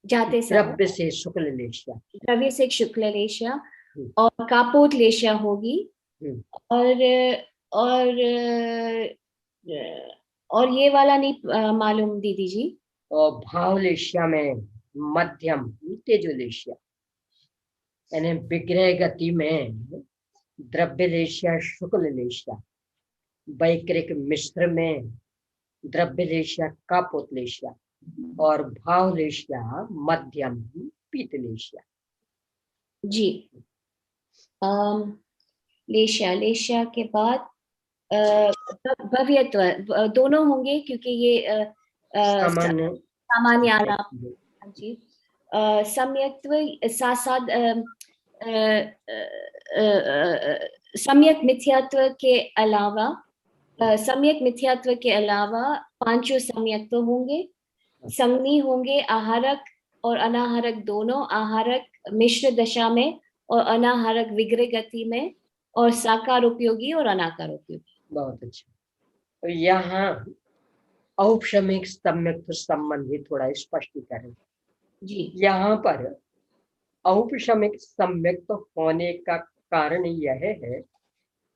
जाते
द्रव्य से शुक्ल लेशिया,
द्रव्य से शुक्ल लेशिया और कापोत लेशिया होगी। और ये वाला नहीं मालूम दीदी जी।
और भाव लेशिया में मध्यम तेजो लेशिया, यानी विग्रह गति में द्रव्य लेशिया शुक्ल लेशिया, वैक्रिक मिश्र में द्रव्य लेशिया कापोत लेशिया और भाव लेशिया मध्यम पीत लेशिया
जी। लेशिया के बाद भव्यत्व दोनों होंगे क्योंकि ये सामान्य आलाप जी। सम्यक्त्व सम्यक मिथ्यात्व के अलावा पांचों सम्यक्त्व होंगे। संज्ञी होंगे आहारक और अनाहारक दोनों, आहारक मिश्र दशा में और अनाहारक विग्रह गति में, और साकार उपयोगी और अनाकार उपयोगी।
बहुत अच्छा। तो यहाँ औपशमिक सम्यक्त्व संबंधी थोड़ा स्पष्टीकरण
जी। यहाँ
पर औपशमिक सम्यक्त्व होने का कारण यह है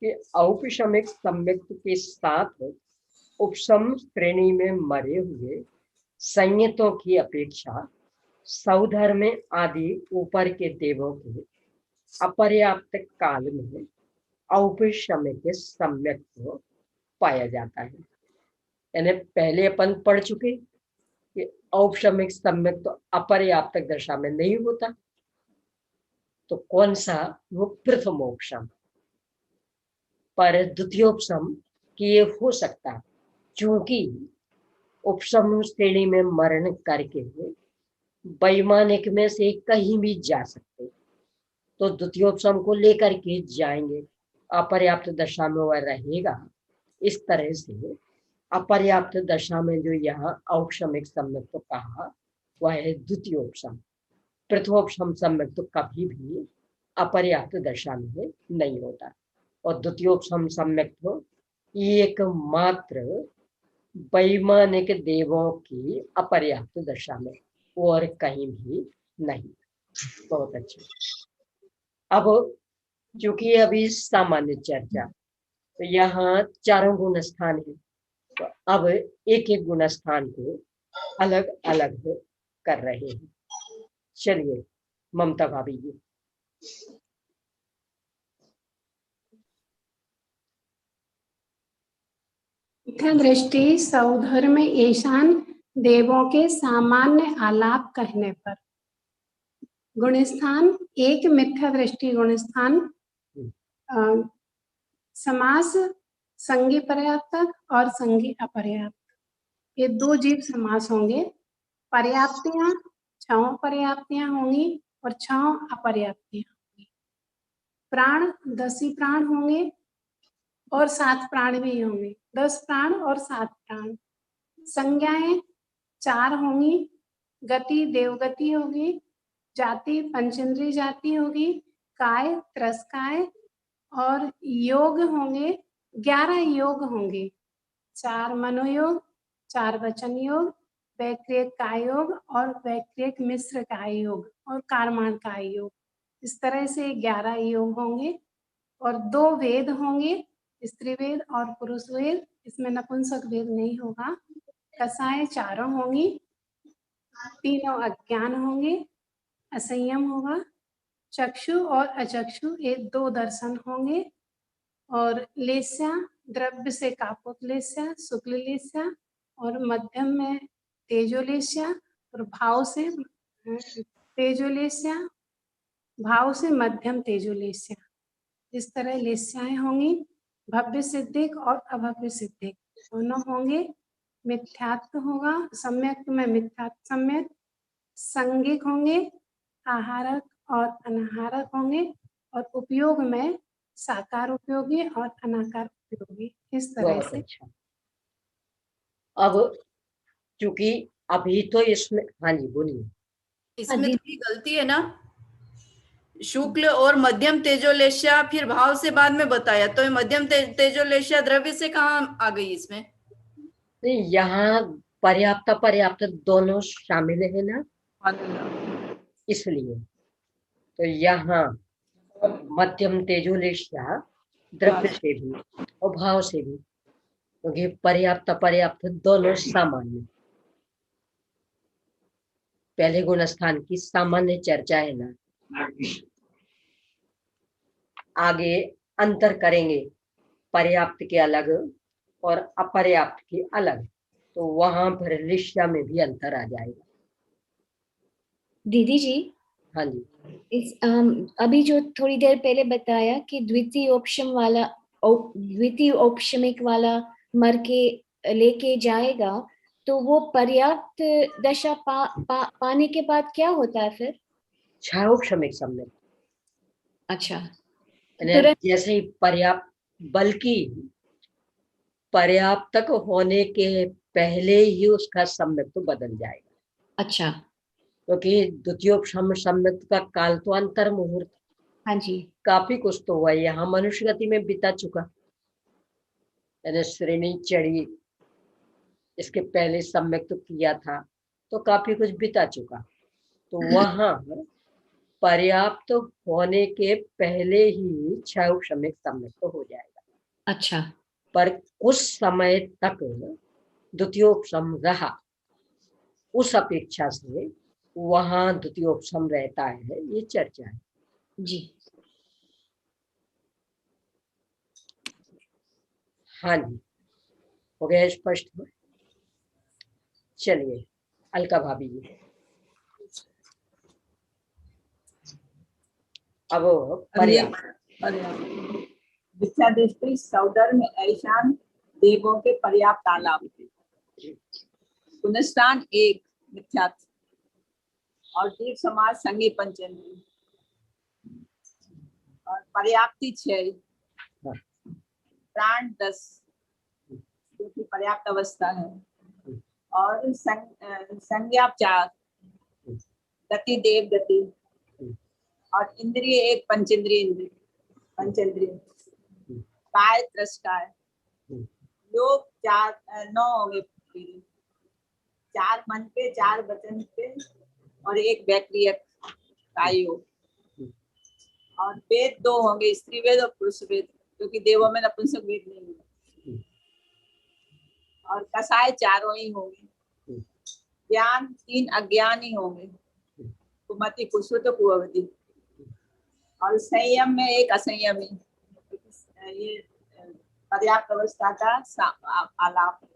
कि औपशमिक सम्यक्त्व के साथ उपसम श्रेणी में मरे हुए संयतों की अपेक्षा सौधर्म आदि ऊपर के देवों के अपर्याप्त काल में औपशमिक सम्यक्त्व पाया जाता है। यानी पहले अपन पढ़ चुके कि औपशमिक सम्यक्त्व अपर्याप्त दशा में नहीं होता, तो कौन सा? वो प्रथमोपशम। पर द्वितीयोपशम किए हो सकता, क्योंकि उपशम श्रेणी में मरण करके वैमानिक में से कहीं भी जा सकते, तो द्वितीयोपशम को लेकर के जाएंगे, अपर्याप्त दशा में वह रहेगा। इस तरह से अपर्याप्त दशा में जो यहाँ औपशमिक सम्यक्त्व कहा वह है द्वितीयोपशम। प्रथमोपशम सम्यक्त्व कभी भी अपर्याप्त दशा में नहीं होता, और द्वितीयोपशम सम्यक्त्व एकमात्र वैमानिक देवों की अपर्याप्त दशा में, और कहीं भी नहीं। बहुत अच्छा। अब चूंकि अभी सामान्य चर्चा, तो यहाँ चारों गुण स्थान है, तो अब एक एक गुण स्थान को अलग अलग कर रहे हैं। चलिए ममता भाभी जी।
दृष्टि सौधर्म ईशान देवों के सामान्य आलाप कहने पर गुणस्थान एक मिथ्या दृष्टि गुणस्थान समास संगी पर्याप्त और संगी अपर्याप्त, ये दो जीव समास होंगे। पर्याप्तियां 6 पर्याप्तियां होंगी और 6 अपर्याप्तियां होंगी। प्राण 10 ही प्राण होंगे और 7 प्राण भी होंगे, 10 प्राण और 7 प्राण। संज्ञाएं 4 होंगी, गति देवगति होगी, जाति पंचेंद्रिय जाति होगी, काय त्रस्काय, और योग होंगे 11 योग होंगे। 4 मनोयोग, 4 वचन योग, वैक्रियक काय योग और वैक्रियक मिश्र काय योग और कारमान काय योग। इस तरह से 11 योग होंगे और 2 वेद होंगे, स्त्री वेद और पुरुष वेद। इसमें नपुंसक वेद नहीं होगा। कसाएं 4 होंगी, 3 अज्ञान होंगे, असंयम होगा। चक्षु और अचक्षु ये 2 दर्शन होंगे, और लेस्या द्रव्य से कापोत लेस्या, शुक्ल लेस्या, और मध्यम में तेजोलेस्या, और भाव से तेजोलेस्या, भाव से मध्यम तेजोलेस्या। इस तरह लेस्याएं होंगी। भव्य सिद्धिक और अभव्य सिद्धिक दोनों होंगे। मिथ्यात्व होगा, सम्यक में मिथ्यात्व सम्यक, संगिक होंगे, आहारक और अनाहारक होंगे, और उपयोग में साकार उपयोगी और अनाकार उपयोगी। इस तरह
बहुत
से
अच्छा। अब चूंकि अभी तो इसमें, हाँ जी बोलिए।
इसमें थोड़ी गलती है ना, शुक्ल और मध्यम तेजोलेशा फिर भाव से बाद में बताया, तो ये मध्यम तेजोलेशा द्रव्य से कहाँ आ गई इसमें?
नहीं, यहाँ पर्याप्त पर्याप्त दोनों शामिल है ना, इसलिए तो यहाँ मध्यम तेजोलेशा द्रव्य से भी और भाव से भी, क्योंकि पर्याप्त पर्याप्त दोनों सामान्य, पहले गुण स्थान की सामान्य चर्चा है ना, आगे अंतर करेंगे पर्याप्त के अलग और अपर्याप्त के अलग, तो वहां पर लिष्या में भी अंतर आ जाएगा।
दीदी जी,
हाँ जी,
अभी जो थोड़ी देर पहले बताया कि द्वितीय औपशमिक वाला मर के लेके जाएगा, तो वो पर्याप्त दशा पाने के बाद क्या होता है फिर?
क्षारोपशमिक सम्यक।
अच्छा,
जैसे ही पर्याप्त, बल्कि पर्याप्त तक होने के पहले ही उसका सम्यक तो बदल जाएगा।
अच्छा,
क्योंकि द्वितीयोपशम सम्यक का काल तो अंतर मुहूर्त,
हाँ जी,
काफी कुछ तो हुआ, यहाँ मनुष्य गति में बिता चुका, यानी श्रेणी चढ़ी, इसके पहले सम्यक तो किया था, तो काफी कुछ बिता चुका, तो वहां पर्याप्त होने के पहले ही क्षयोपशमिक सम्यक तो हो जाएगा।
अच्छा,
पर कुछ समय तक द्वितीयोपशम रहा, उस अपेक्षा से वहां द्वितीयोपशम रहता है, ये चर्चा है
जी।
हाँ जी, हो गया स्पष्ट? चलिए अलका भाभी जी, अब पर्याप्त
मिथ्या दृष्टि सौधर्म ऐशान देवों के पर्याप्त आलाप, पुनस्तान एक मिथ्यात्व और जीव समाज संगी पंचेंद्रिय, और पर्याप्ति 6, प्राण 10 क्योंकि पर्याप्त अवस्था है, और संज्ञा 4, गति देव गति, और इंद्रिय 1 पंचेंद्रिय, काय त्रस्काय, योग 9 होंगे, 4 मन के, 4 वचन के और 1 वैक्रियक काय योग, और वेद 2 होंगे, स्त्री वेद और पुरुष वेद, क्योंकि देवों में नपुंसक वेद नहीं है, और कसाय 4 ही होंगे, ज्ञान 3 अज्ञान ही होंगे, कुमति कुसुत कुवती, और संयम में 1 असंयमी, ये पर्याप्त अवस्था का आलाप है।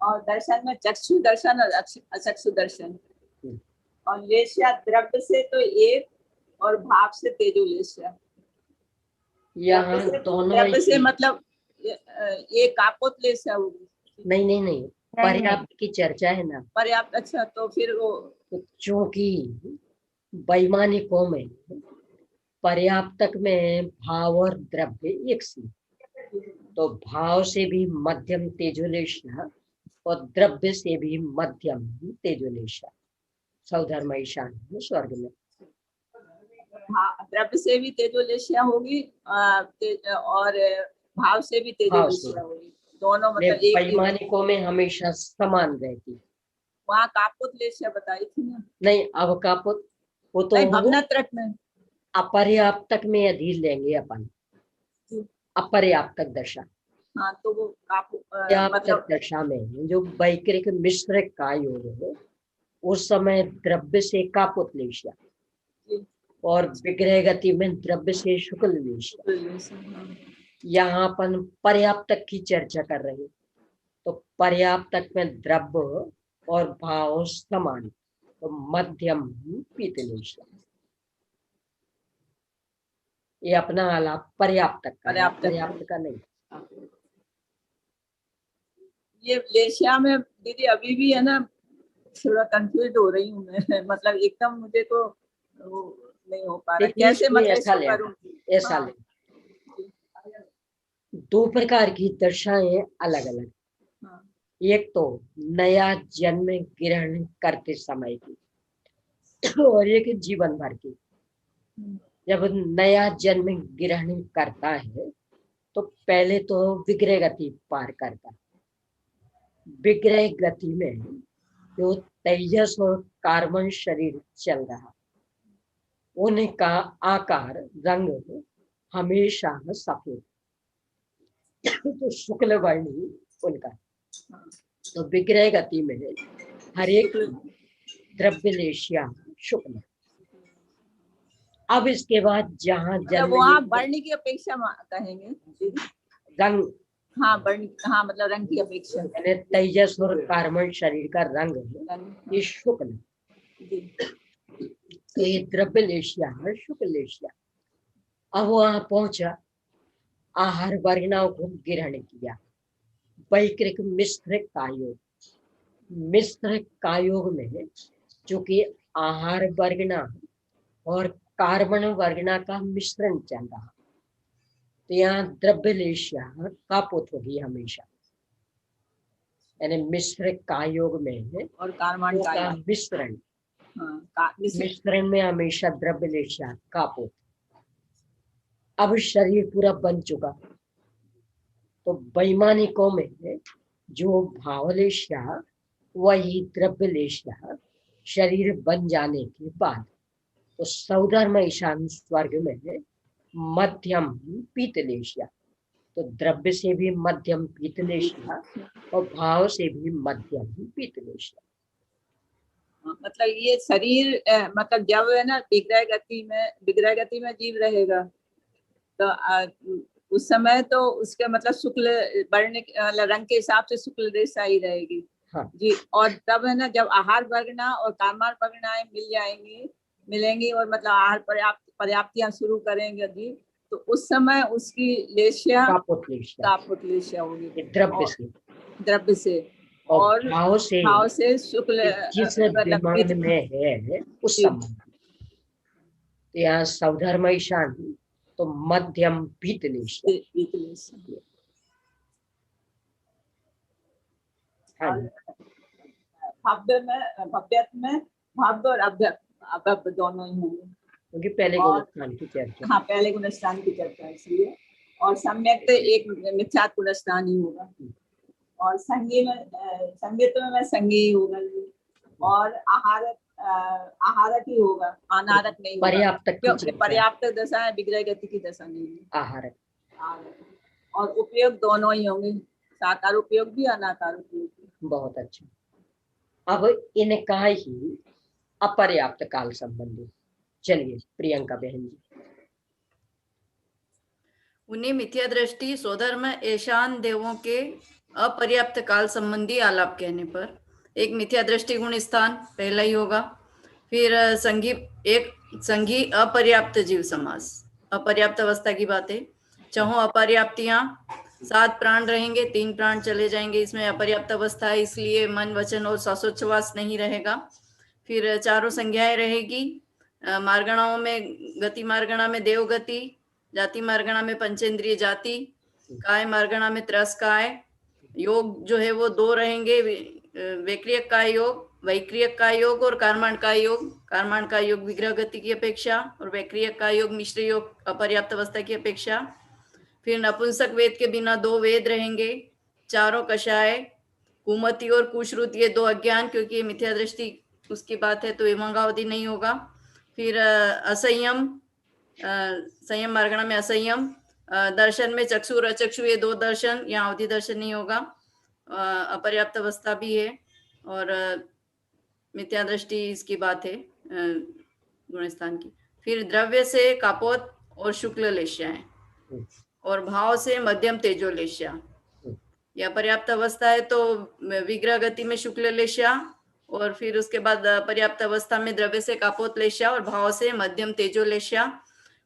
और दर्शन में चक्षु दर्शन और अचक्षु दर्शन, और लेश्या द्रव्य से तो 1 और भाव से तेजोलेश्या,
यहाँ दोनों
द्रव्य से मतलब ये कापोत लेश्या होगी।
नहीं, पर्याप्त की चर्चा है ना,
पर्याप्त, अच्छा, तो फिर वो
चूंकि वैमानिकों में पर्याप्तक में भाव और द्रव्य एक सी, तो भाव से भी मध्यम तेजोलेशा और द्रव्य से भी मध्यम तेजोलेशा, सौधर्म ईशान स्वर्ग में।
द्रव्य से भी तेजोलेशा होगी और भाव से भी तेजोलेशा होगी, दोनों मतलब एक।
वैमानिकों में हमेशा समान रहती,
वहाँ कापुत लेशा बताई थी ना?
नहीं, अब कापुत वो तो
भवनत्रक में
अपर्याप्तक में अधीन लेंगे अपन, अपर्याप्तक दशा।
हाँ, तो वो
मतलब दशा में जो वैक्रिक मिश्र का योग है, उस समय द्रव्य से कापुत लेशा और विग्रह गति में द्रव्य से शुक्ल लेशा। यहाँ अपन पर्याप्तक की चर्चा कर रहे हैं, तो पर्याप्तक में द्रव्य और भाव समान, तो मध्यम पीतलेशा, ये अपना आलाप पर्याप्तक का, पर्याप्त का नहीं।
ये लेशिया में दीदी अभी भी है ना, थोड़ा कंफ्यूज हो रही हूँ मैं मतलब एकदम मुझे तो वो नहीं हो पा रहा,
देखिए
कैसे
इसमें
मतलब
ऐसा
इसको
लेना,
करूँ।
ऐसा
हाँ,
लेना, दो प्रकार की दशाएं अलग अलग।
हाँ,
एक तो नया जन्म ग्रहण करते समय की और एक जीवन भर की। जब नया जन्म ग्रहण करता है तो पहले तो विग्रह गति पार करता है। विग्रह गति में जो तेजस और कार्बन शरीर चल रहा, उनका आकार रंग हमेशा सफेद, तो शुक्ल वर्णी उनका। तो विग्रह गति में हर एक द्रव्यलेशिया शुक्ल। अब इसके बाद जहाँ
मतलब
जन्म
वहाँ वर्ण की अपेक्षा कहेंगे दीदी?
रंग,
हाँ वर्ण, हाँ मतलब रंग की अपेक्षा,
यानी तेजस और कार्बन शरीर का रंग है ये शुक्ल। तो ये द्रव्यलेशिया है, शुक्लेशिया। अब वहां पहुंचा, आहार वर्गनाओं को ग्रहण किया, वैकृक मिश्र कायोग। मिश्र कायोग में चूंकि आहार वर्गना और कार्बन वर्गना का मिश्रण चल रहा, तो यहाँ द्रव्यलेशिया कापोत होगी हमेशा, यानी मिश्र कायोग में है
और कार्बन
का मिश्रण, मिश्रण में हमेशा द्रव्यलेशिया कापोत। अब शरीर पूरा बन चुका, तो वैमानिकों में जो भावलेशिया वही द्रव्यलेशिया शरीर बन जाने के बाद तो सौधर्म ईशान स्वर्ग में मध्यम पीतलेशिया, तो द्रव्य से भी मध्यम पीतलेशिया और भाव से भी मध्यम पीतलेशिया।
मतलब ये शरीर मतलब जब है ना विग्रह गति में जीव रहेगा तो उस समय तो उसके मतलब शुक्ल वर्ण रंग के हिसाब से शुक्ल रेशा ही रहेगी।
हाँ।
जी, और तब है ना जब आहार वर्गना और कार्बन वर्गनाएं मिलेंगी और मतलब आहार पर्याप्तियां शुरू करेंगे जी, तो उस समय उसकी लेशिया कापोतलेशिया होगी द्रव्य से और भाव से शुक्ल
जिस विमान में है उस संबंध। तो यहाँ सौधर्म ईशान तो मध्यम पीतलेशिया। हाँ,
भव्य में भव्य और अभव्य दोनों ही होंगे,
क्योंकि पहले गुणस्थान की चर्चा।
हाँ, पहले गुणस्थान की चर्चा इसलिए, और सम्यक एक मिथ्यात्व गुणस्थान ही होगा, और संगीत में संगी होगा, और आहारक ही होगा, अनारक नहीं होगा। पर्याप्त दशा है, विग्रह गति की दशा नहीं है।
आहारक
और उपयोग दोनों ही होंगे, साकार उपयोग भी अनाकार उपयोग भी।
बहुत अच्छा। अब इनका ही अपर्याप्त काल संबंधी, चलिए प्रियंका बहन जी।
उन्हें मिथ्या दृष्टि स्वधर्म ऐशान देवों के अपर्याप्त काल संबंधी आलाप कहने पर एक मिथ्या दृष्टि गुण स्थान पहला ही होगा। फिर संघी अपर्याप्त जीव समास, अपर्याप्त अवस्था की बात है। चाहो अपर्याप्तियां 7 प्राण रहेंगे, 3 प्राण चले जाएंगे, इसमें अपर्याप्त अवस्था है, इसलिए मन वचन और श्वासोच्छ्वास नहीं रहेगा। फिर चारों संज्ञाएं रहेगी। मार्गणाओं में गति मार्गणा में देव गति, जाति मार्गणा में पंचेंद्रिय जाति, काय मार्गणा में त्रस काय, योग जो है वो 2 रहेंगे, वैक्रियक काय योग, वैक्रियक काय योग और कार्माण काय योग। कार्माण काय योग विग्रह गति की अपेक्षा और वैक्रियक काय योग मिश्र योग अपर्याप्त अवस्था की अपेक्षा। फिर नपुंसक वेद के बिना 2 वेद रहेंगे, चारों कषाय, कुमति और कुश्रुत ये 2 अज्ञान, क्योंकि ये मिथ्या दृष्टि उसकी बात है तो विभंगावधि नहीं होगा। फिर असंयम, संयम मार्गणा में असंयम, दर्शन में चक्षु और अचक्षु ये 2 दर्शन, यहाँ अवधि दर्शन नहीं होगा, अपर्याप्त अवस्था भी है और मिथ्या दृष्टि इसकी बात है गुणस्थान की। फिर द्रव्य से कापोत और शुक्ल लेशियाएं और भाव से मध्यम तेजोलेशिया, यह पर्याप्त अवस्था है तो विग्रह गति में शुक्ल लेशिया और फिर उसके बाद पर्याप्त अवस्था में द्रव्य से कापोत लेशिया और भाव से मध्यम तेजोलेशिया,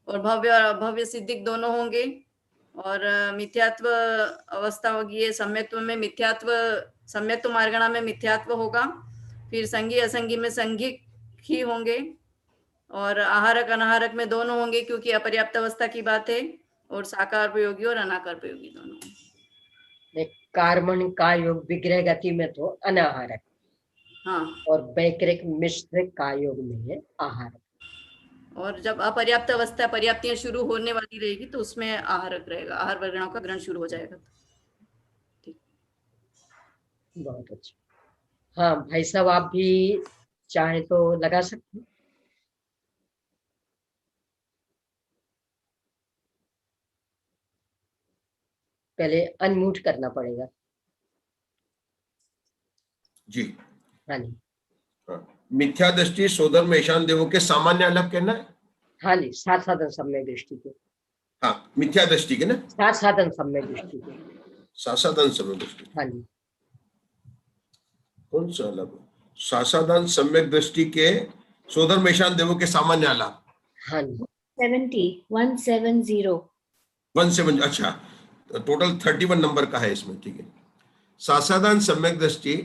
और भव्य और अभव्य सिद्धिक दोनों होंगे। और मिथ्यात्व अवस्था होगी ये सम्यक्त्व में मिथ्यात्व, सम्यक्त्व मार्गणा में मिथ्यात्व होगा। फिर संगी असंगी में संगिक ही होंगे और आहारक अनाहारक में दोनों होंगे क्योंकि अपर्याप्त अवस्था की बात है। और साकार प्रयोगी और अनाकार प्रयोगी दोनों।
कार्मण का योग विग्रह गति में तो अनाहारक,
हाँ,
और वैकृक मिश्र का योग में है आहारक।
और जब अपर्याप्त अवस्था पर्याप्तियां शुरू होने वाली रहेगी तो उसमें आहारक रहेगा, आहार वर्गणों का ग्रहण शुरू हो जाएगा।
बहुत अच्छा। हाँ भाई साहब, आप भी चाहे तो लगा सकते हैं। पहले अनम्यूट करना पड़ेगा।
जी
हाँ जी,
मिथ्या दृष्टि सोधर्म ईशान देवों के सामान्य आलाप कहना है।
हाँ जी, सात साधन सम्यक दृष्टि के।
हाँ, मिथ्या दृष्टि के ना,
सात साधन सम्यक दृष्टि के।
सासाधान सम्यक दृष्टि।
हाँ जी,
कौन सा आलाप? सासाधान सम्यक दृष्टि के सोधर्म ईशान देवों के सामान्य आलाप।
हाँ जी,
170। अच्छा, टोटल 31 नंबर का है इसमें, ठीक है। सासाधान सम्यक दृष्टि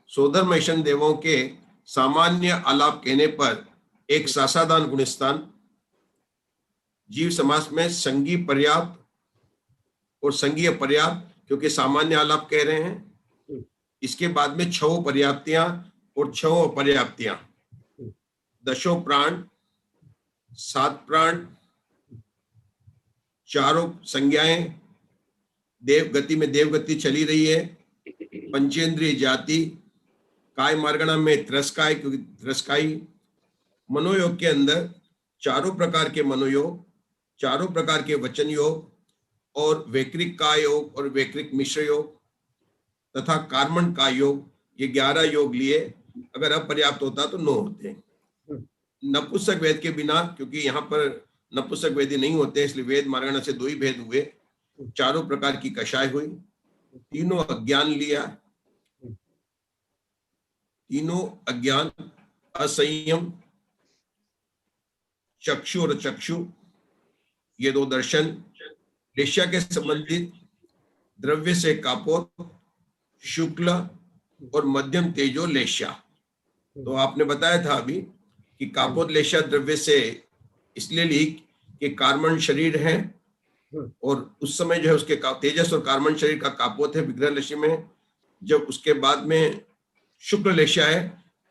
सोधर्म ईशान देवों के सामान्य आलाप कहने पर एक सासाधान गुणस्थान, जीव समास में संगी पर्याप्त और संगी अपर्याप्त, क्योंकि सामान्य आलाप कह रहे हैं। इसके बाद में 6 पर्याप्तियां और 6 अपर्याप्तियां, 10 प्राण, 7 प्राण, 4 संज्ञाएं, देव गति में देव गति चली रही है, पंचेंद्रिय जाति, काय मार्गणा में त्रस्काय क्योंकि त्रस्काई, मनोयोग के अंदर 4 प्रकार के मनोयोग, 4 प्रकार के वचन योग और वैकृक का योग और वैकृक मिश्र योग तथा कार्मण का योग, ये 11 योग लिए। अगर अपर्याप्त होता तो 9 होते। नपुंसक वेद के बिना, क्योंकि यहाँ पर नपुंसक वेदी नहीं होते इसलिए वेद मार्गणा से 2 ही भेद हुए। 4 प्रकार की कषाय हुई, 3 अज्ञान लिया, 3 अज्ञान, असंयम, चक्षु और चक्षु, ये 2 दर्शन, लेश्या के संबंधित द्रव्य से कापोत, शुक्ल और मध्यम तेजो लेश्या। तो आपने बताया था अभी कि कापोत लेश्या द्रव्य से इसलिए ली कि कार्मण शरीर है और उस समय जो है उसके तेजस और कार्मण शरीर का कापोत है विग्रह लेश्य में। जब उसके बाद में शुक्ल लेश्या है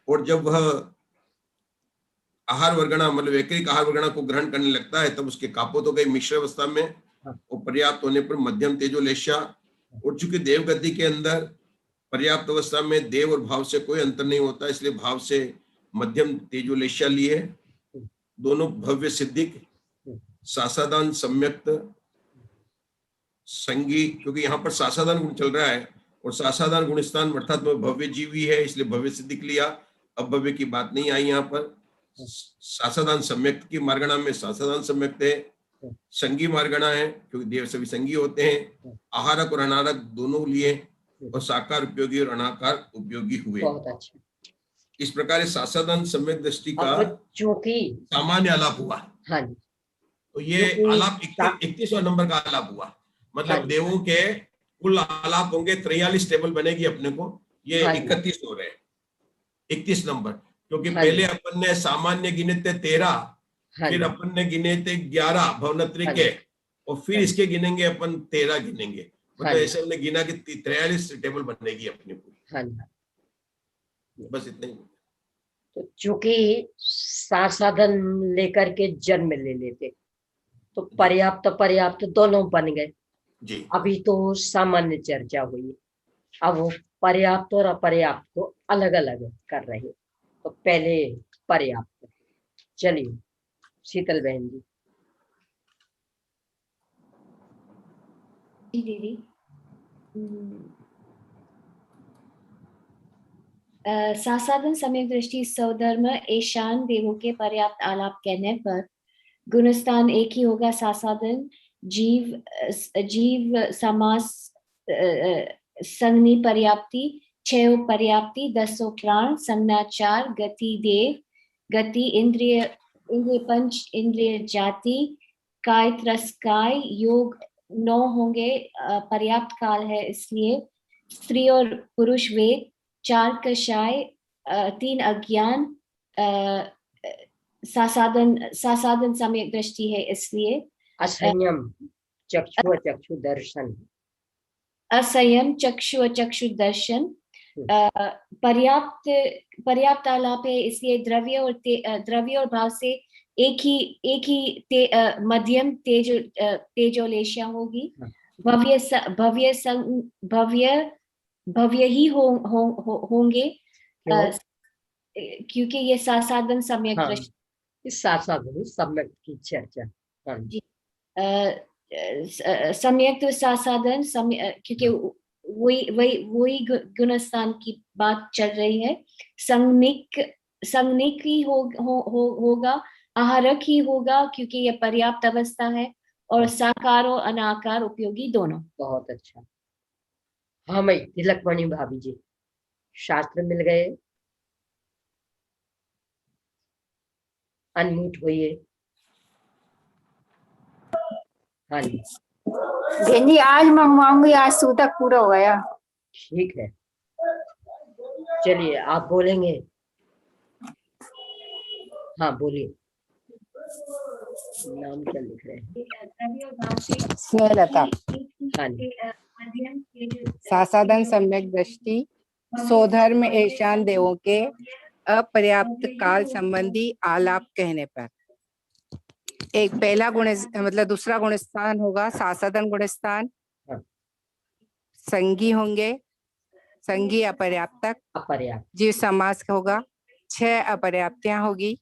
और जब वह आहार वर्गणा मतलब वैकृक आहार वर्गणा को ग्रहण करने लगता है तब उसके कापोत हो गई मिश्र अवस्था में, और पर्याप्त होने पर मध्यम तेजो लेश्या। और चूंकि देव गति के अंदर पर्याप्त अवस्था में देव और भाव से कोई अंतर नहीं होता, इसलिए भाव से मध्यम तेजो लेश्या लिए। दोनों भव्य सिद्धिक, सासाधान सम्यक्त, संगी, क्योंकि यहाँ पर सासाधान गुण चल रहा है और सासाधान गुण स्थान अर्थात में भव्य जीवी है इसलिए भव्य सिद्धिक लिया। अब भव्य की बात नहीं आई यहाँ पर। सासाधान सम्यक्त की मार्गणा में सासाधान सम्यक्त है, संगी मार्गणा है क्योंकि देव सभी संगी होते हैं। आहारक और अनारक दोनों लिए और साकार उपयोगी और अनाकार उपयोगी हुए।
बहुत अच्छा।
इस प्रकार सासाधान सम्यक दृष्टि का
चूंकि
सामान्य आलाप हुआ।
हाँ जी,
तो ये आलाप 31वां नंबर का आलाप हुआ। मतलब देवों के कुल आलाप होंगे 43 टेबल बनेगी अपने को, ये 31 हो रहे हैं, 31 नंबर, क्योंकि पहले अपन ने सामान्य गिने थे 13, फिर अपन ने गिने थे 11 भवनत्री के, और फिर इसके गिनेंगे अपन 13 गिनेंगे। मतलब ऐसे हमने गिना कि 43 टेबल बनेगी अपने को। बस इतना ही।
तो चूंकि साधन लेकर के जन्म ले लेते तो पर्याप्त पर्याप्त दोनों बन गए
जी।
अभी तो सामान्य चर्चा हुई, अब वो पर्याप्त और अपर्याप्त को अलग अलग कर रहे। तो पहले पर्याप्त। चलिए शीतल बहन जी।
दीदी, सासाधन सम्यक दृष्टि स्वधर्म ईशान देवों के पर्याप्त आलाप कहने पर गुणस्थान एक ही होगा। सासाधन जीव समास संज्ञा पर्याप्ति, 6 पर्याप्ति, 10 प्राण, संज्ञा 4, गति देव गति, इंद्रिय पंच, इंद्रिय जाति, काय त्रस्काय, योग 9 होंगे, पर्याप्त काल है इसलिए। स्त्री और पुरुष वेद, 4 कषाय, 3 अज्ञान, सासाधन सम्यक दृष्टि है इसलिए।
असंयम चक्षु चक्षु दर्शन,
असंयम चक्षु चक्षु दर्शन, पर्याप्त आलाप है इसलिए द्रव्य और भाव से एक ही मध्यम तेजोलेशा होगी। भव्य ही होंगे क्योंकि ये सासाधन सम्यक दृष्टि।
इस सासाधन सम्यक की चर्चा
जी, सम्यक तो सासाधन क्योंकि वही गुणस्थान की बात चल रही है। संज्ञिक ही होगा, आहारक ही होगा क्योंकि ये पर्याप्त अवस्था है, और साकार और अनाकार उपयोगी दोनों।
बहुत अच्छा। हाँ मैं तिलकमणि भाभी जी, शास्त्र मिल गए, अनम्यूट होइए। हाँ जी
बहन जी, आज मंगवाऊंगी, आज सूतक पूरा हो गया।
ठीक है, चलिए आप बोलेंगे। हाँ बोलिए, नाम क्या लिख रहे हैं?
स्नेहलता।
हाँ जी।
सासाधन सम्यक दृष्टि, स्वधर्म ईशान देवों के अपर्याप्त काल संबंधी आलाप कहने पर एक पहला गुण मतलब दूसरा गुणस्थान होगा सासाधन गुणस्थान। संगी होंगे, संगी अपर्याप्तक जीव समास होगा, 6 अपर्याप्तियां होगी,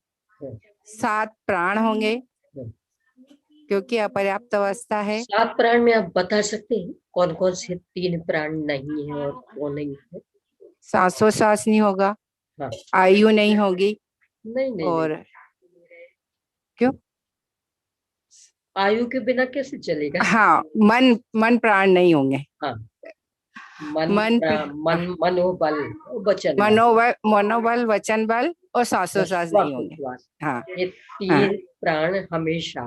7 प्राण होंगे क्योंकि अपर्याप्त अवस्था है।
7 प्राण में आप बता सकते हैं कौन कौन से 3 प्राण नहीं है और कौन नहीं है?
सांसोश्वास नहीं होगा,
हाँ।
आयु नहीं होगी,
नहीं
और
नहीं।
क्यों?
आयु के बिना कैसे चलेगा?
हाँ, मन प्राण नहीं होंगे।
हाँ। मनोबल वचन
मनोबल वचन बल और सांसोश्वास नहीं होंगे। हाँ,
ये 3 प्राण हमेशा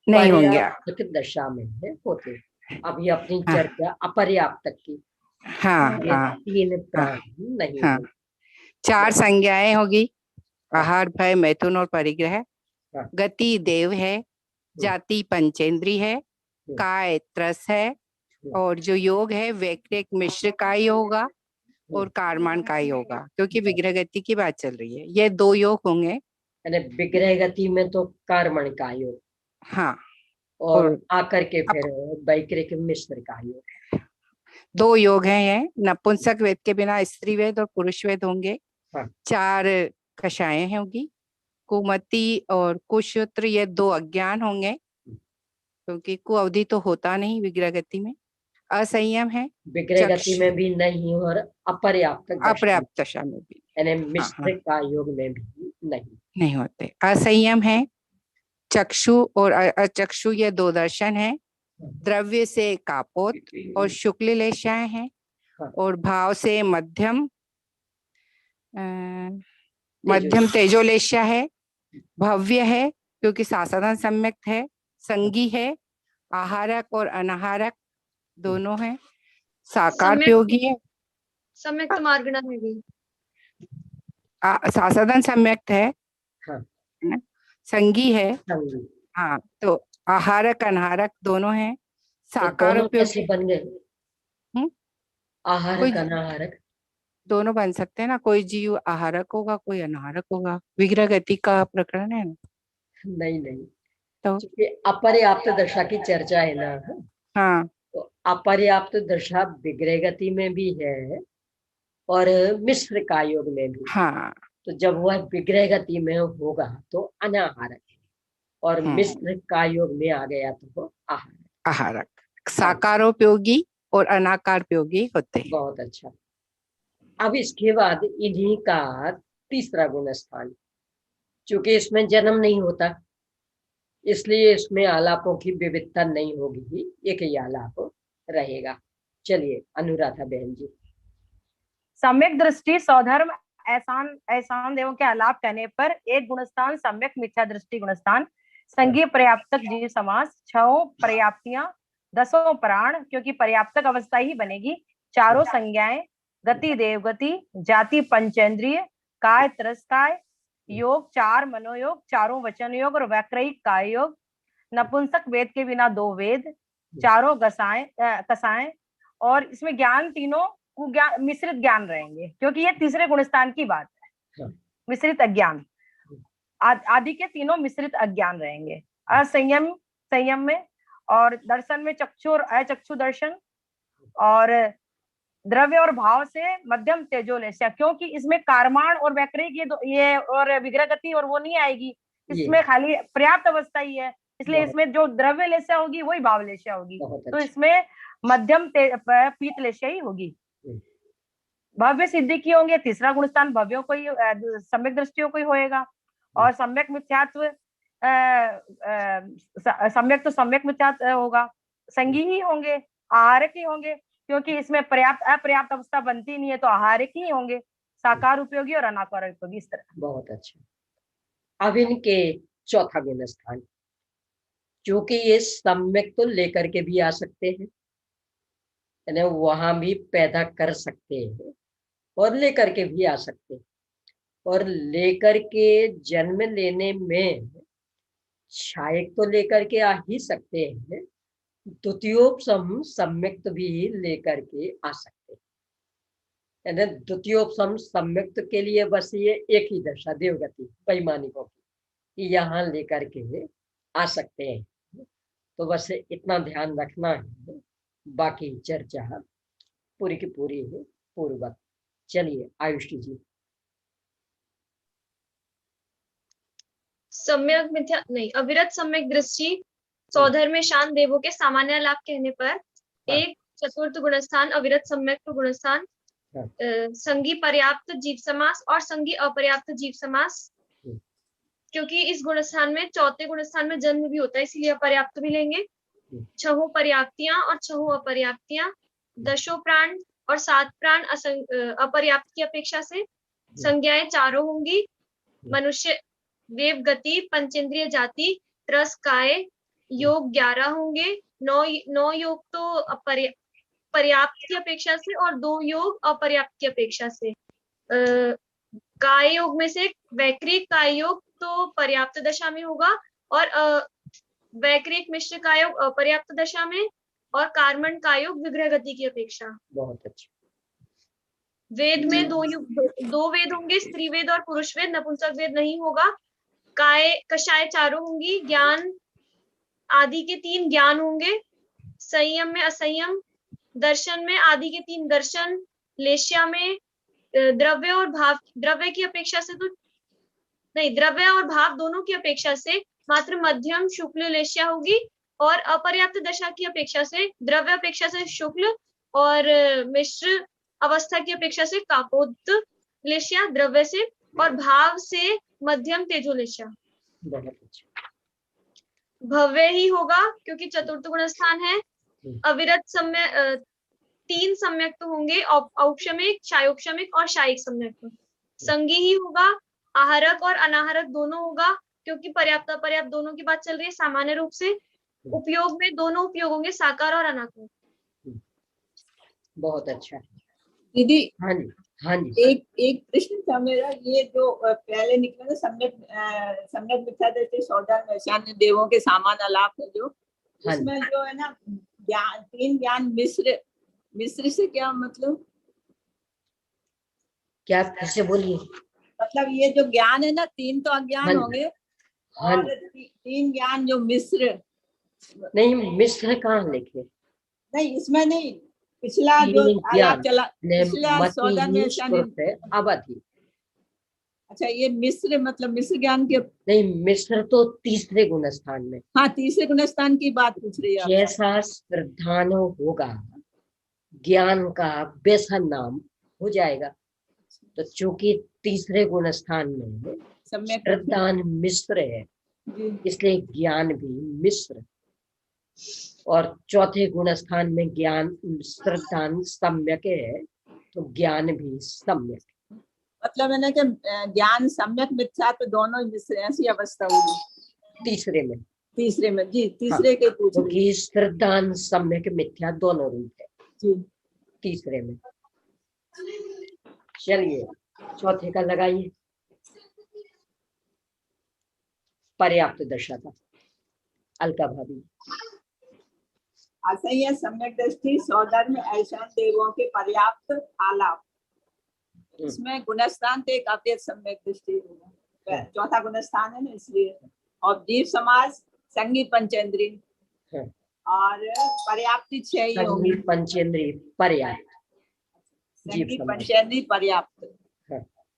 नहीं होंगे,
पर्याप्त दशा में है होते। अभी अपनी चर्चा अपर्याप्त की।
हाँ
ये
हाँ
3 प्राण नहीं
हाँ। 4 संज्ञाएं होगी, आहार भय मैथुन और परिग्रह। गति देव है, जाति पंचेंद्री है, काय त्रस है, और जो योग है वैक्रिक मिश्र का ही होगा और कारमान का ही होगा क्योंकि विग्रह गति की बात चल रही है। ये 2 योग होंगे।
विग्रह गति में तो कारमण का योग,
हाँ,
और आकर के फिर वैक्रिक मिश्र का योग।
2 योग हैं ये। नपुंसक वेद के बिना स्त्री वेद और पुरुष वेद होंगे। 4 कषाएं होंगी, कुमति और कुशूत्र ये 2 अज्ञान होंगे क्योंकि कु अवधि तो होता नहीं विग्रह गति में। असंयम है,
विग्रह गति में भी नहीं और अपर्याप्त
दशा में भी,
यानी मिश्र का योग में भी नहीं
होते। असंयम है, चक्षु और अचक्षु ये 2 दर्शन है। द्रव्य से कापोत और शुक्ल लेशाएं हैं, और भाव से मध्यम तेजोलेशा है। भव्य है क्योंकि सासाधन सम्यक है। संगी है, आहारक और अनाहारक दोनों है। साकार उपयोगी है,
सम्यक मार्गणा में भी
सासाधन सम्यक है। संगी है, हाँ, तो आहारक अनाहारक दोनों है। साकार उपयोगी
बन गए, आहारक अनाहारक
दोनों बन सकते हैं ना। कोई जीव आहारक होगा, कोई अनाहारक होगा, विग्रह गति का प्रकरण है ना।
नहीं तो अपर्याप्त दशा की चर्चा है ना।
हाँ,
तो अपर्याप्त दशा विग्रह गति में भी है और मिश्र का योग में भी।
हाँ,
तो जब वह विग्रह गति में होगा तो अनाहारक, और मिश्र का योग में आ गया तो वो
आहारक। साकारोपयोगी और अनाकारोपयोगी होते हैं।
बहुत अच्छा। अब इसके बाद इन्हीं का तीसरा गुण स्थान, चूंकि इसमें जन्म नहीं होता इसलिए इसमें आलापों की विविधता नहीं होगी, एक ही आलाप रहेगा। चलिए अनुराधा बहन जी।
सम्यक दृष्टि स्वधर्म ऐसान देवों के आलाप कहने पर एक गुणस्थान सम्यक मिथ्या दृष्टि गुणस्थान। संघीय पर्याप्तक जीव समास, 6 पर्याप्तियां दसों प्राण, क्योंकि पर्याप्तक अवस्था ही बनेगी, चारों संज्ञाएं, गति देवगति, जाति पंचेंद्रिय, काय त्रस्काय, योग चार मनोयोग, चारों वचन योग और वैक्रयिक काय योग, नपुंसक वेद के बिना दो वेद, चारों कसाएं, और इसमें ज्ञान तीनों ज्ञान मिश्रित ज्ञान रहेंगे, क्योंकि ये तीसरे गुणस्थान की बात है। मिश्रित अज्ञान, आदि के तीनों मिश्रित अज्ञान रहेंगे। असंयम संयम में, और दर्शन में चक्षु और अचक्षु दर्शन, और द्रव्य और भाव से मध्यम तेजोलेशा, क्योंकि इसमें कारमाण और वैक्रयिक ये और विग्रहगति और वो नहीं आएगी, इसमें खाली पर्याप्त अवस्था ही है, इसलिए इसमें जो द्रव्य लेशा होगी वही भाव लेशा होगी, तो इसमें मध्यम पीत लेशा ही होगी। भव्य सिद्धि की होंगे, तीसरा गुणस्थान भव्यों को ही, सम्यक दृष्टियों को ही होएगा, और सम्यक मिथ्यात्व सम्यक तो सम्यक मिथ्यात्व होगा, संगी ही होंगे, आहारक ही होंगे, क्योंकि इसमें पर्याप्त अपर्याप्त अवस्था बनती नहीं है, तो आहारक ही होंगे, साकार उपयोगी और अनाकार उपयोगी, इस तरह।
बहुत अच्छा। अब इनके चौथा गुणस्थान, क्योंकि ये सम्यक तो लेकर के भी आ सकते हैं, यानी वहां भी पैदा कर सकते हैं और लेकर के भी आ सकते हैं, और लेकर के जन्म लेने में छायक तो लेकर के आ ही सकते हैं, द्वितीयोपसम सम्यक्त भी लेकर के आ सकते हैं। यानी द्वितीयोपसम सम्यक्त के लिए बस ये एक ही दशा देवगति वैमानिकों की यहाँ लेकर के आ सकते हैं, तो बस इतना ध्यान रखना है, बाकी चर्चा पूरी की पूरी है पूर्वक। चलिए आयुषी जी।
सम्यक मिथ्या नहीं, अविरत सम्यक दृष्टि सौधर्म शांत देवों के सामान्य लाभ कहने पर एक चतुर्थ गुणस्थान अविरत सम्यक गुणस्थान, संगी पर्याप्त जीव समास और संगी अपर्याप्त जीव समास, क्योंकि इस गुणस्थान में चौथे गुणस्थान में जन्म भी होता है, इसलिए अपर्याप्त भी लेंगे। छहों पर्याप्तियां और छहों अपर्याप्तियां, दशों प्राण और 7 प्राण अपर्याप्त की अपेक्षा से, संज्ञाएं चारों होंगी, मनुष्य देव गति पंचेंद्रिय जाति त्रस काय, योग 11 होंगे, 9 योग तो पर्याप्त की अपेक्षा से और 2 योग अपर्याप्त की अपेक्षा से। काय योग में से वैक्रिक काय योग तो पर्याप्त दशा में होगा, और वैक्रिक मिश्र काय योग अपर्याप्त दशा में, और कार्मण काय योग विग्रह गति की अपेक्षा।
बहुत अच्छा।
वेद में 2 वेद होंगे, स्त्री वेद और पुरुष वेद, नपुंसक वेद नहीं होगा। काय कषाय चारों होंगी, ज्ञान आदि के 3 ज्ञान होंगे, संयम में असंयम, दर्शन में आदि के 3 दर्शन, लेश्या में द्रव्य और भाव, द्रव्य की अपेक्षा से तो नहीं, द्रव्य और भाव दोनों की अपेक्षा से मात्र मध्यम शुक्ल लेश्या होगी, और अपर्याप्त दशा की अपेक्षा से द्रव्य अपेक्षा से शुक्ल और मिश्र अवस्था की अपेक्षा से काकोद लेश्या द्रव्य से, और भाव से मध्यम तेजो लेश्या। भव्य ही होगा क्योंकि चतुर्थ गुणस्थान है। अविरत सम्य 3 सम्यक तो होंगे, औक्षमिक, शायोक्षमिक और शायिक सम्यक। संगी ही होगा, आहारक और अनाहारक दोनों होगा, क्योंकि पर्याप्त अपर्याप्त दोनों की बात चल रही है सामान्य रूप से। उपयोग में दोनों उपयोग होंगे, साकार और अनाकार।
बहुत अच्छा
दीदी।
हाँ जी, हाँ जी।
एक प्रश्न था मेरा, ये जो पहले निकला था सम्यक मिथ्या दृष्टि सौधर्म शांत देवों के सामान्य लाभ है, जो उसमें जो है ना ज्ञान 3 ज्ञान मिश्र से क्या मतलब,
क्या फिर से बोलिए।
मतलब ये जो ज्ञान है ना 3 तो अज्ञान होंगे, और 3 ज्ञान जो मिश्र
नहीं, मिश्र कहाँ लिखे?
नहीं, इसमें नहीं, पिछला जो आलाप चला, पिछला सौधर्म
अवधि।
अच्छा, ये मिश्र मतलब मिश्र ज्ञान के
नहीं, मिश्र तो तीसरे गुणस्थान में।
हाँ, तीसरे गुणस्थान की बात पूछ रही है।
जैसा श्रद्धान होगा ज्ञान का वैसा नाम हो जाएगा, तो चूंकि तीसरे गुणस्थान में श्रद्धान मिश्र है, इसलिए ज्ञान भी मिश्र, और चौथे गुणस्थान में ज्ञान श्रद्धान सम्यक है, तो ज्ञान भी सम्यक।
मतलब है ना कि ज्ञान सम्यक मिथ्या तो दोनों मिश्र, ऐसी अवस्था होगी
तीसरे में।
तीसरे में जी, तीसरे के पूछ रही
क्योंकि श्रद्धान सम्यक मिथ्या दोनों रूप है
जी।
तीसरे में। चलिए चौथे का लगाइए, पर्याप्त दशा का। अलका भाभी।
असह्य सम्यक दृष्टि सौधर्म ऐशान देवों के पर्याप्त आलाप। इसमें गुणस्थान तो एक अव्यक्त सम्यक दृष्टि होगा, चौथा गुणस्थान है ना इसलिए। और दीप समाज संगी पंचेंद्रिय और पर्याप्ति 6 होंगी।
पंचेंद्रिय पर्याप्त,
संगी पंचेंद्रिय पर्याप्त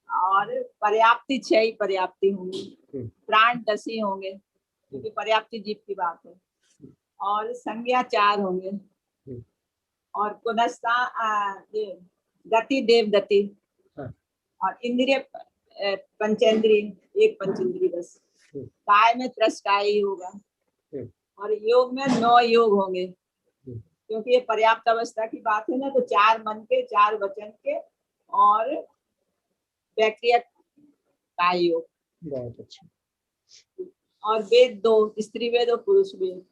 और पर्याप्ति 6 पर्याप्ति होंगी। प्राण 10 ही होंगे क्योंकि पर्याप्ति जीव की बात है। और संज्ञा 4 होंगे और पुनस्ता गति देव गति और इंद्रिय पंचेंद्रिय 1 पंचेंद्रिय बस। काय में 3 काय ही होगा और योग में 9 योग होंगे क्योंकि ये पर्याप्त अवस्था की बात है ना। तो 4 मन के 4 वचन के और वैक्रिय काय योग।
बहुत अच्छा।
और वेद 2, स्त्री वेद और पुरुष वेद।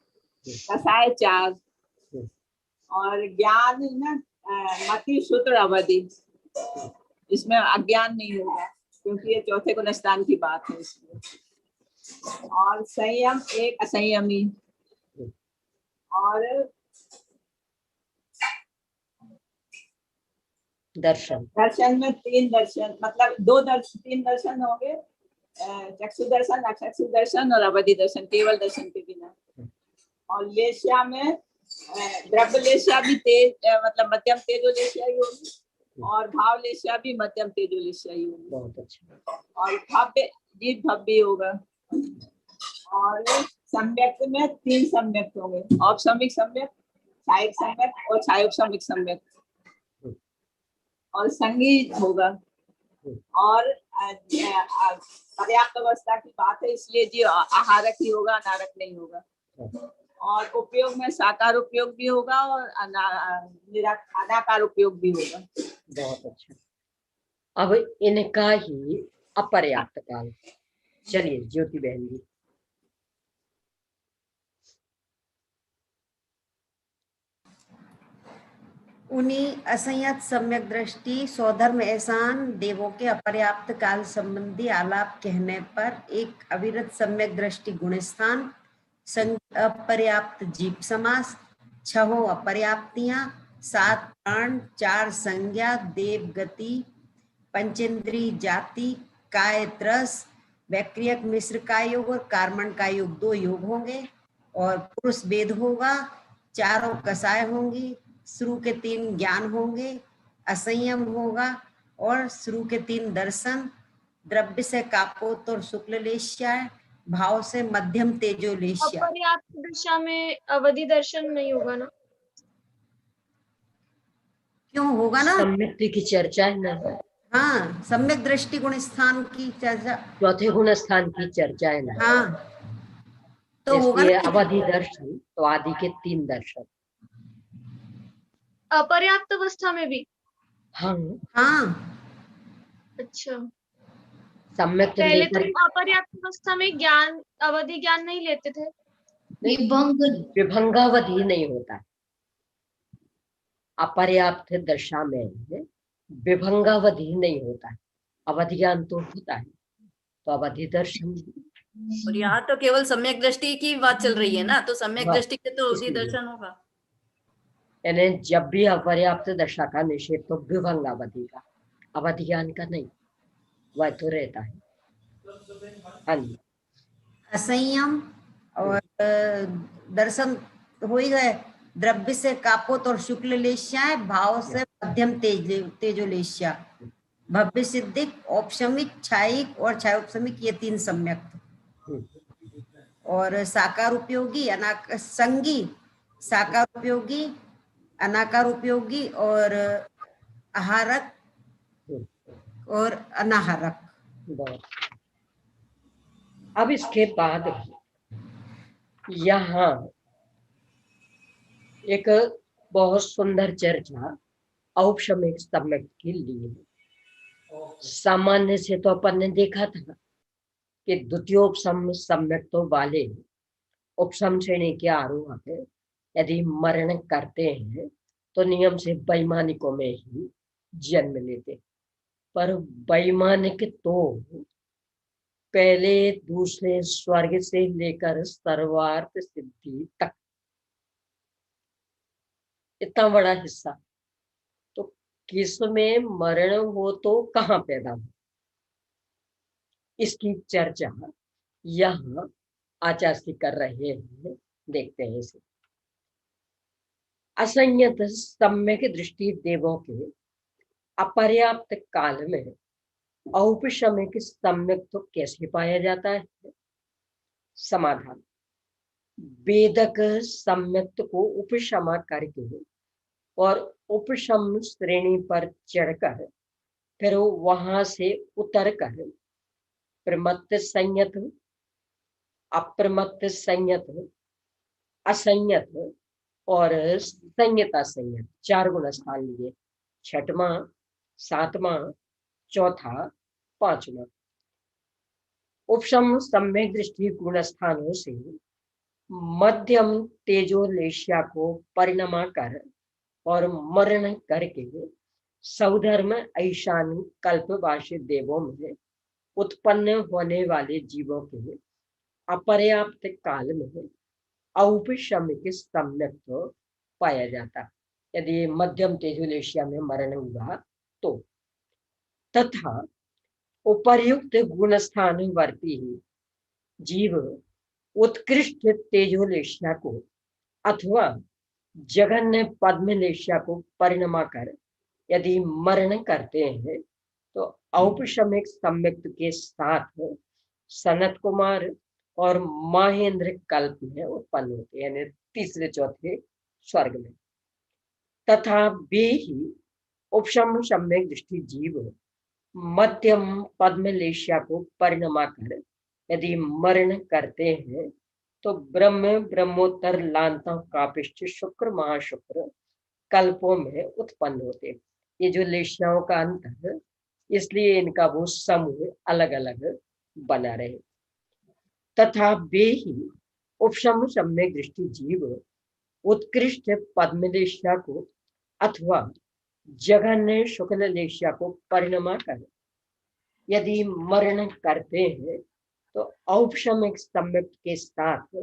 कसाय 4 और ज्ञान ना मति सूत्र अवधि, इसमें अज्ञान नहीं होगा क्योंकि ये चौथे गुणस्थान की बात है इसमें। और संयम 1 असंयमी और दर्शन में 3 दर्शन, मतलब 3 दर्शन होंगे, चक्षु दर्शन, अचक्षु दर्शन और अवधि दर्शन, केवल दर्शन के बिना। और लेश्या में द्रव्य लेश्या भी तेज, मतलब मध्यम तेजो लेश्या ही होगी और भाव लेश्या भी मध्यम तेजो लेश्या ही होगी।
बहुत अच्छा।
और भव्य जीव भव्य होगा। और सम्यक में 3 सम्यक होंगे, औपसमिक सम्यक, छायिक सम्यक और छायोपसमिक सम्यक। और संगीत होगा और पर्याप्त अवस्था की बात है इसलिए जी आहारक ही होगा, अनारक नहीं होगा। और उपयोग में साकार उपयोग भी होगा और अनाकार उपयोग भी होगा।
बहुत अच्छा। अब इनका ही अपर्याप्त काल। चलिए ज्योति बहन जी।
उन्हीं असंयत सम्यक दृष्टि स्वधर्म एहसान देवों के अपर्याप्त काल संबंधी आलाप कहने पर एक अविरत सम्यक दृष्टि गुणस्थान, अपर्याप्त जीव समास, 6 अपर्याप्तियां, 7 प्राण, 4 संज्ञा, देव गति, पंचेंद्री जाति, काय त्रस, वैक्रियक मिश्र का योग और कार्मण का योग 2 योग होंगे। और पुरुष वेद होगा, 4 कसाय होंगी, शुरू के 3 ज्ञान होंगे, असंयम होगा और शुरू के 3 दर्शन, द्रव्य से कापोत और शुक्ल लेश्या, भाव से मध्यम तेजो लेश्या।
अपर्याप्त दशा में अवधि दर्शन नहीं होगा ना?
क्यों होगा ना?
सम्यक की चर्चा है ना।
हाँ, सम्यक दृष्टि गुण स्थान की चर्चा,
चौथे गुण स्थान की चर्चा है ना।
हाँ तो होगा
इसलिए
ना।
अवधि दर्शन तो आदि के 3 दर्शन।
अपर्याप्त अवस्था में भी?
हाँ
हाँ।
अच्छा।
सम्यक
पहले तो अपर्याप्त अवस्था में ज्ञान, अवधि ज्ञान नहीं लेते थे।
विभंगावधि नहीं होता। अपर्याप्त दशा में विभंगावधि नहीं होता, अवधि ज्ञान तो होता है। तो अवधि दर्शन।
और यहाँ तो केवल सम्यक दृष्टि की बात चल रही है ना, तो सम्यक दृष्टि से तो अवधि दर्शन होगा।
यानी जब भी अपर्याप्त दशा का निषेध तो विभंगावधि का, अवधि ज्ञान का नहीं, वह तो रहता है। हाँ जी।
असंयम और दर्शन हो ही गए, द्रव्य से कापोत और शुक्ल लेश्या, भाव से मध्यम तेजो लेश्या, भव्य सिद्धिक, औपशमिक, छायिक और छायोपशमिक, ये 3 सम्यक। और साकार उपयोगी, संगी, साकार उपयोगी, अनाकार उपयोगी और आहारक और अनाहारक।
अब इसके बाद यहाँ एक बहुत सुंदर चर्चा औपशमिक सम्यक के लिए। सामान्य से तो अपन ने देखा था कि द्वितीयोपशम सम्यक तो वाले उपशम श्रेणी के आरोहक यदि मरण करते हैं तो नियम से वैमानिकों में ही जन्म लेते, पर वैमानिक तो पहले दूसरे स्वर्ग से लेकर सर्वार्थ सिद्धि तक इतना बड़ा हिस्सा, तो किसमें मरण हो तो कहाँ पैदा हो, इसकी चर्चा यहाँ आचार्य कर रहे हैं। देखते हैं इसे। असंयत सम्यक दृष्टि देवों के अपर्याप्त काल में औपशमिक सम्यक तो कैसे पाया जाता है? समाधान, वेदक सम्यक को उपशमा करके और उपशम श्रेणी पर चढ़कर फिर वहां से उतर कर प्रमत्त संयत, अप्रमत्त संयत, असंयत और संयता संयत 4 गुण स्थान लिए। 6वां, 7वां, 4था, 5वां। उपशम सम्यक दृष्टि गुण स्थानों से मध्यम तेजोलेशिया को परिणमा कर और मरण करके सौधर्म ऐशान कल्पवासी देवों में उत्पन्न होने वाले जीवों के अपर्याप्त काल में औपशमिक सम्यक तो पाया जाता, यदि मध्यम तेजोलेशिया में मरण हुआ तो। तथा उपर्युक्त गुण स्थान वर्ती ही जीव उत्कृष्ट तेजोलेशिया को अथवा जघन्य पद्मलेशिया को परिणमा कर यदि मरण करते हैं तो औपशमिक सम्यक्त के साथ सनत कुमार और महेंद्र कल्प में उत्पन्न होते हैं, यानी 3रे 4थे स्वर्ग में। तथा वे ही उपशम सम्यक दृष्टि जीव मध्यम पद्मलेशिया को परिणमा कर यदि मरण करते हैं तो ब्रह्म ब्रह्मोत्तर लांता कापिष्ट शुक्र महाशुक्र कल्पों में उत्पन्न होते। ये जो लेशियाओं का अंत है, इसलिए इनका वो समूह अलग अलग बना रहे। तथा वे ही उपशम सम्यक दृष्टि जीव उत्कृष्ट पद्मलेशिया को अथवा जघन्य शुक्ल लेशिया को परिणमा कर यदि मरण करते हैं तो औपशमिक सम्यक के साथ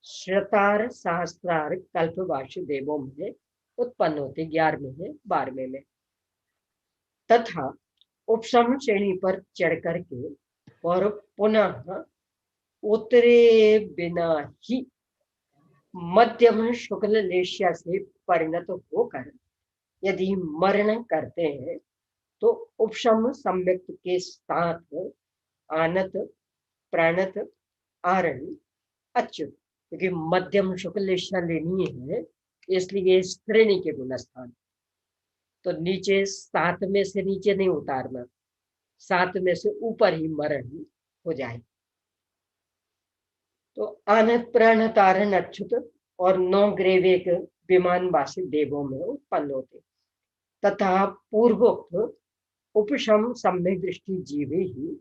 श्रतार सहस्त्रार कल्पवासी देवों में उत्पन्न होते 11वें में 12वें में। तथा उपशम श्रेणी पर चढ़ करके और पुनः उतरे बिना ही मध्यम शुक्ल लेशिया से परिणत होकर यदि मरण करते हैं तो उपशम सम्यक के साथ आनत प्राणत आरण अच्युत, क्योंकि मध्यम शुक्ल लेशिया लेनी है इसलिए श्रेणी के गुण स्थान, तो नीचे 7 में से नीचे नहीं उतारना, 7 में से ऊपर ही मरण हो जाए। तो आनत प्राणत आरण अच्युत और 9 ग्रेवेक विमानवासी देवों में उत्पन्न होते। तथा पूर्वोक्त उपशम सम्यक दृष्टि जीवे ही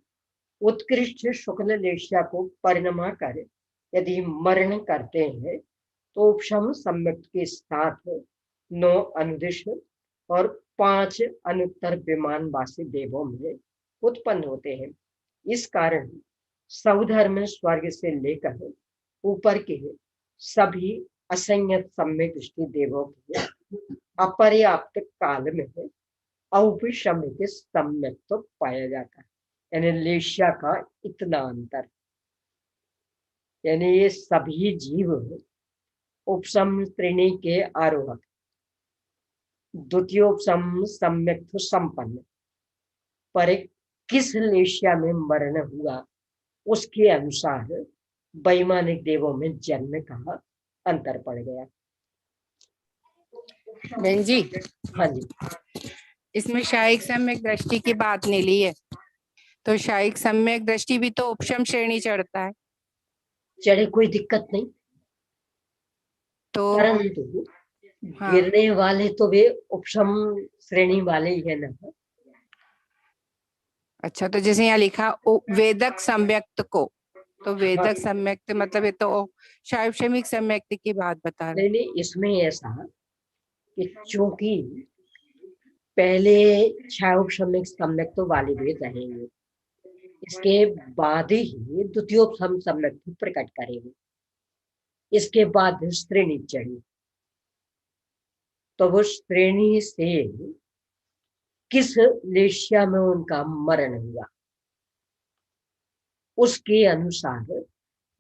उत्कृष्ट शुक्ल लेशिया को परिणमा कर यदि मरण करते हैं तो उपशम सम्यक के साथ 9 अनुदिश और 5 अनुत्तर विमानवासी देवों में उत्पन्न होते हैं। इस कारण सौधर्म स्वर्ग से लेकर ऊपर के सभी असंयत सम्यक दृष्टि देवों के अपर्याप्त काल में औपशमिक सम्यक तो पाया जाता है, यानी लेशिया का इतना अंतर, यानी ये सभी जीव उपशम श्रेणी के आरोहक द्वितीय उपशम सम्यक संपन्न, पर किस लेशिया में मरण हुआ उसके अनुसार वैमानिक देवों में जन्म का अंतर पड़ गया।
बहन जी,
हाँ जी,
इसमें शायिक सम्यक दृष्टि की बात नहीं ली है, तो शायिक सम्यक दृष्टि भी तो उपशम श्रेणी चढ़ता है।
चढ़े कोई दिक्कत नहीं,
तो
परंतु गिरने वाले तो वे उपशम श्रेणी वाले ही है ना।
अच्छा, तो जैसे यहाँ लिखा वेदक सम्यक्त को, तो वेदक सम्यक्त मतलब ये तो शैवक्षमिक सम्यक्त की बात बता रहे।
नहीं, इसमें ऐसा कि चूंकि पहले क्षायोपशमिक सम्यक्त तो वाले वेद रहेंगे, इसके बाद ही द्वितीयोपशम सम्यक्त प्रकट करेंगे, इसके बाद श्रेणी चढ़ी। तो वो श्रेणी से किस लेशिया में उनका मरण हुआ उसके अनुसार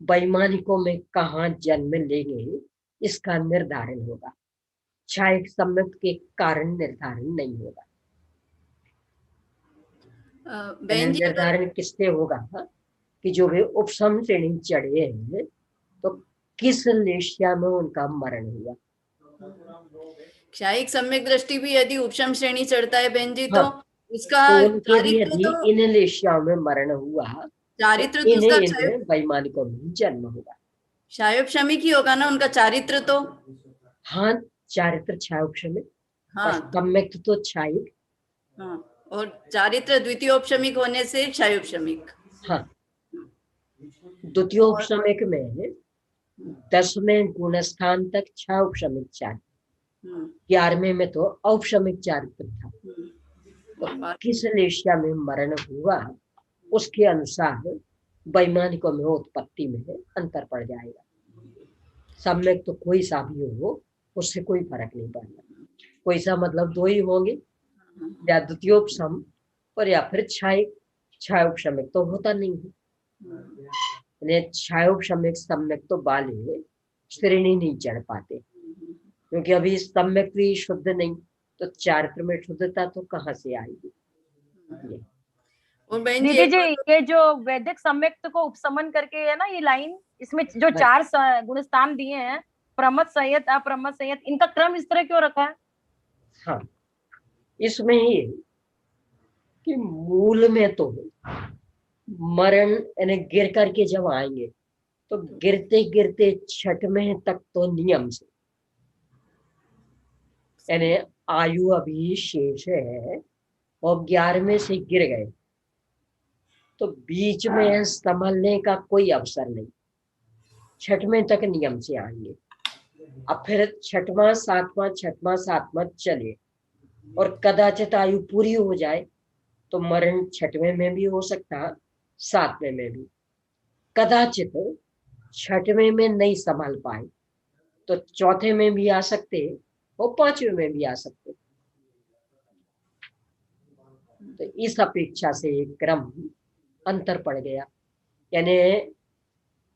वैमानिकों में कहाँ जन्म लेंगे इसका निर्धारण होगा, क्षायक सम्यक्त के कारण निर्धारण नहीं होगा। निर्धारण किससे होगा कि जो भी उपसम श्रेणी चढ़े हैं तो किस लेशिया में उनका मरण हुआ।
क्षायिक सम्यक दृष्टि भी यदि उपशम श्रेणी चढ़ता है बहन जी,
हाँ,
तो इसका
तो उनके भी
चारित्र
यदि
तो
इन लेशियाओं में मरण हुआ
चारित्र
तो
तो उसका
इन वैमानिकों में जन्म होगा।
क्षायोपशमिक ही होगा ना उनका चारित्र तो।
हाँ, चारित्र क्षायोपशमिक,
हाँ,
सम्यक्त तो क्षायिक।
हाँ, और चारित्र द्वितीयोपशमिक होने से क्षायोपशमिक।
हाँ, द्वितीयोपशमिक में 10वें गुणस्थान तक क्षायोपशमिक चारित्र, 11वें में तो औपशमिक चारित्र था। तो किस लेशिया में मरण हुआ उसके अनुसार वैमानिकों में उत्पत्ति में अंतर पड़ जाएगा। सम्यक तो कोई सा भी हो उससे कोई फर्क नहीं पड़ता, कोई सा मतलब दो ही होंगे, या द्वितीयोपशम और या फिर क्षायोपशमिक तो होता नहीं है। क्षायोपशमिक सम्यक तो वाले श्रेणी नहीं चढ़ पाते क्योंकि अभी सम्यक भी शुद्ध नहीं, तो चारित्र में शुद्धता तो कहाँ से आएगी।
दीदी जी, ये जो वैदिक सम्यक्त को उपसमन करके है ना ये लाइन, इसमें जो 4 गुणस्थान दिए हैं, प्रमथ संयत अप्रमथ संयत, इनका क्रम इस तरह क्यों रखा है?
हाँ, इसमें ही कि मूल में तो मरण यानी गिर करके जब आएंगे तो गिरते गिरते 6वें तक तो नियम से, यानी आयु अभी शेष है और 11वें से गिर गए तो बीच में संभलने का कोई अवसर नहीं, 6वें तक नियम से आएंगे। अब फिर 6वां 7वां 6वां 7वां चले और कदाचित आयु पूरी हो जाए तो मरण 6वें में भी हो सकता, 7वें में भी। कदाचित 6वें में नहीं संभाल पाए तो 4थे में भी आ सकते और 5वें में भी आ सकते। तो इस अपेक्षा से क्रम अंतर पड़ गया, यानी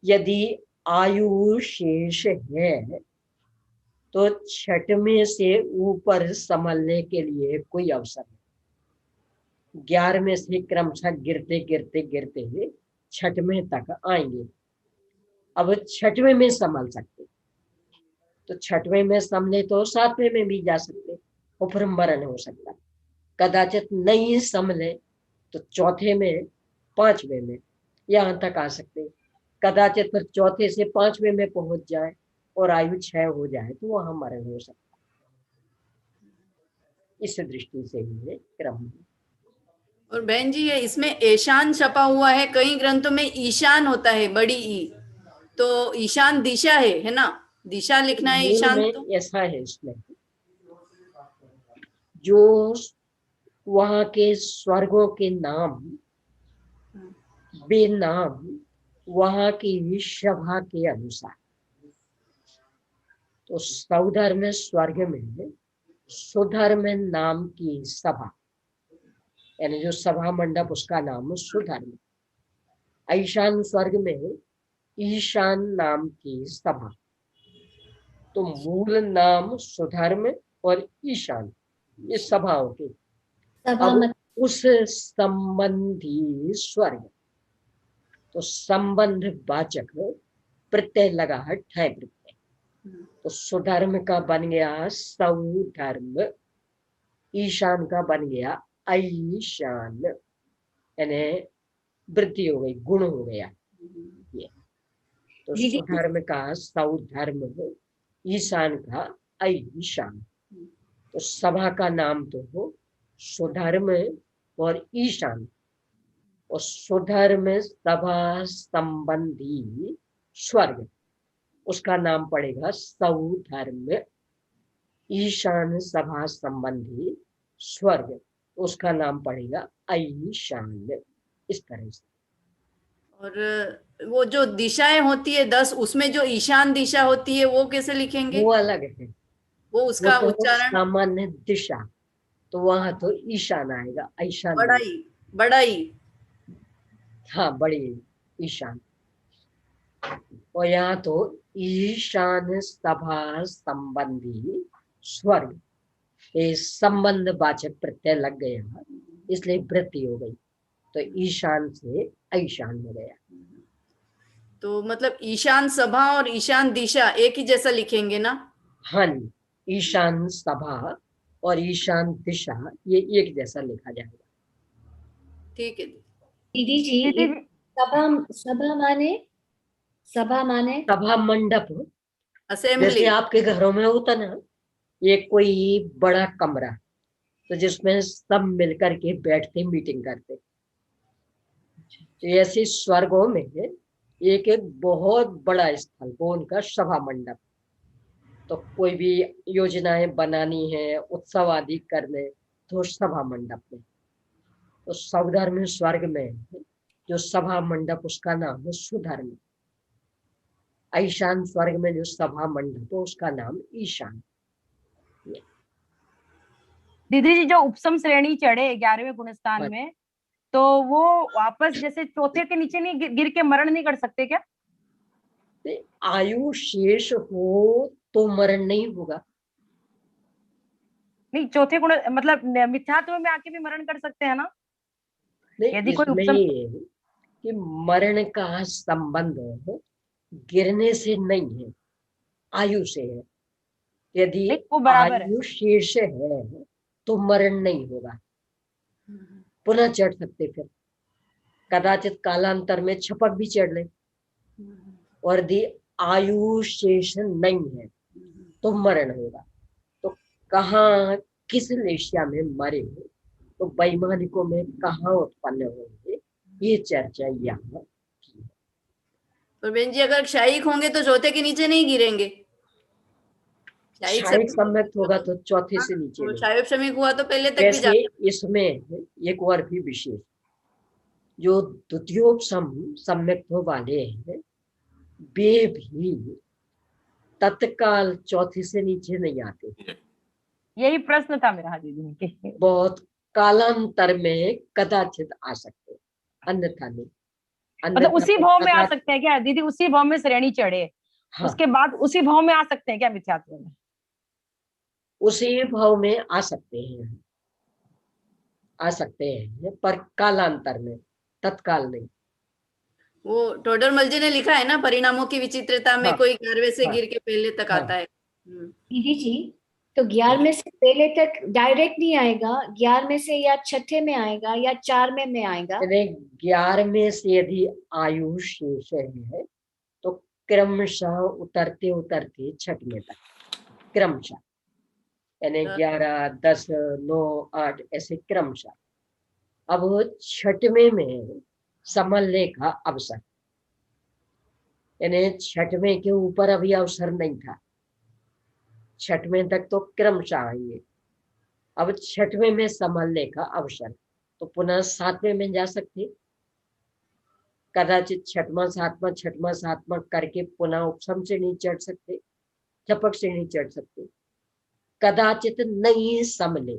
यदि आयु शेष है तो 6वें से ऊपर संभलने के लिए कोई अवसर नहीं, 11वें से क्रमशः गिरते गिरते गिरते 6वें तक आएंगे। अब 6वें में संभल सकते तो 6वें में संभले तो 7वें में भी जा सकते और फिर मरण हो सकता। कदाचित नहीं संभले तो 4थे में 5वें में यहाँ तक आ सकते, कदाचित फिर 4थे से 5वें में पहुंच जाए और आयु 6 हो जाए तो वहां मरण हो सकता। इस दृष्टि से ही क्रम।
और बहन जी, ये इसमें ईशान छपा हुआ है, कई ग्रंथों में ईशान होता है, बड़ी ई, तो ईशान दिशा है ना, दिशा लिखना है ईशान। तो
ऐसा है इसमें जो वहां के स्वर्गों के नाम बेनाम वहां की सभा के अनुसार, तो सौधर्म स्वर्ग में सुधर्म नाम की सभा, यानी जो सभा मंडप उसका नाम सुधर्म। ईशान स्वर्ग में ईशान नाम की सभा, तो मूल नाम सुधर्म और ईशान ये सभाओं के। अब उस संबंधी स्वर्ग, तो संबंध वाचक प्रत्यय लगा है ठय प्रत्यय, तो सुधर्म का बन गया सौधर्म, ईशान का बन गया ईशान, यानी वृद्धि हो गई, गुण हो गया ये। तो सुधर्म का सौधर्म, ईशान का ईशान, तो सभा का नाम तो हो सुधर्म और ईशान, और सुधर्म सभा संबंधी स्वर्ग, उसका नाम पड़ेगा सौधर्म। ईशान सभा संबंधी स्वर्ग, उसका नाम पड़ेगा ऐशान। इस तरह से।
और वो जो दिशाएं होती है 10, उसमें जो ईशान दिशा होती है वो कैसे लिखेंगे?
वो अलग है,
वो उसका
तो
उच्चारण
सामान्य दिशा, तो वहां तो ईशान आएगा, ऐशान नहीं।
बड़ाई, बड़ाई।
हाँ, बड़ी ईशान। और यहाँ तो ईशान सभा संबंधी स्वर्ग, ये संबंध वाचक प्रत्यय लग गया, इसलिए वृद्धि हो गई, तो ईशान से ऐशान हो गया।
तो मतलब ईशान सभा और ईशान दिशा एक ही जैसा लिखेंगे ना?
हाँ, ईशान सभा और ईशान दिशा ये एक जैसा लिखा जाएगा।
ठीक है
दीदी जी, ये सभा सभा माने
सभा मंडप,
असेंबली।
जैसे आपके घरों में होता ना, ये कोई बड़ा कमरा, तो जिसमें सब मिलकर के बैठते मीटिंग करते, तो ऐसे स्वर्गों में एक बहुत बड़ा स्थल, वो उनका सभा मंडप। तो कोई भी योजनाएं बनानी है, उत्सव आदि करने, तो सभा मंडप में। तो सौधर्म स्वर्ग में जो सभा मंडप, उसका नाम है सुधर्म। ऐशान स्वर्ग में जो सभा मंडप है, उसका नाम ईशान।
दीदी जी, जो उपसम श्रेणी चढ़े 11वें गुणस्थान में, तो वो वापस जैसे चौथे के नीचे नहीं गिर के मरण नहीं कर सकते क्या?
आयु शेष हो तो मरण नहीं होगा।
नहीं, चौथे गुण मतलब मिथ्यात्व में आके भी मरण कर सकते हैं ना? यदि कोई
इसमें
उपसम
ये है कि मरण का संबंध गिरने से नहीं है, आयु से है। यदि
वो बराबर है।
आयु शेष है तो मरण नहीं होगा, पुनः चढ़ सकते, फिर कदाचित कालांतर में छपक भी चढ़ ले। और यदि आयु शेष नहीं है तो मरण होगा। तो कहाँ किस लेशिया में मरे, तो वैमानिकों में कहाँ उत्पन्न होंगे, ये चर्चा यहाँ।
तो बहन जी, अगर क्षयिक होंगे तो चौथे के नीचे नहीं गिरेंगे?
क्षयिक सम्यक्त होगा तो चौथे से नीचे नहीं।
क्षयिक श्रमिक हुआ तो पहले तक भी
वैसे
जाता।
इसमें एक और भी विशेष, जो द्वितीयोपसम सम्यक्त वाले हैं, वे भी तत्काल चौथे से नीचे नहीं आते।
यही प्रश्न था मेरा दीदी।
बहुत कालांतर में कदाचित आ सकते, अन्यथा नहीं।
मतलब उसी भाव में आ सकते हैं क्या दीदी? उसी भाव में श्रेणी चढ़े,
हाँ,
उसके बाद उसी भाव में आ सकते हैं क्या मिथ्यात्व में?
उसी भाव में आ सकते हैं, पर कालांतर में, तत्काल नहीं।
वो टोडरमल जी ने लिखा है ना, परिणामों की विचित्रता में
हाँ,
कोई 11वें से
हाँ,
गिर के पहले तक आता है।
दीदी जी, तो 11वें से पहले तक डायरेक्ट नहीं आएगा, 11वें से या छठे में आएगा या 4वें में आएगा?
11वें से यदि आयु शेष है तो क्रमशः उतरते उतरते छठवें तक, क्रमशः, यानी 11, 10, 9, 8 ऐसे क्रमशः। अब छठवें में संभलने का अवसर, यानी छठवें के ऊपर अभी अवसर नहीं था, छठवें तक तो क्रमशः आएंगे। अब छठवें में संभलने का अवसर, तो पुनः 7वें में जा सकते, कदाचित छठवां सातवां करके पुनः उपसम से नहीं चढ़ सकते, छपक से नहीं चढ़ सकते। कदाचित नहीं संभले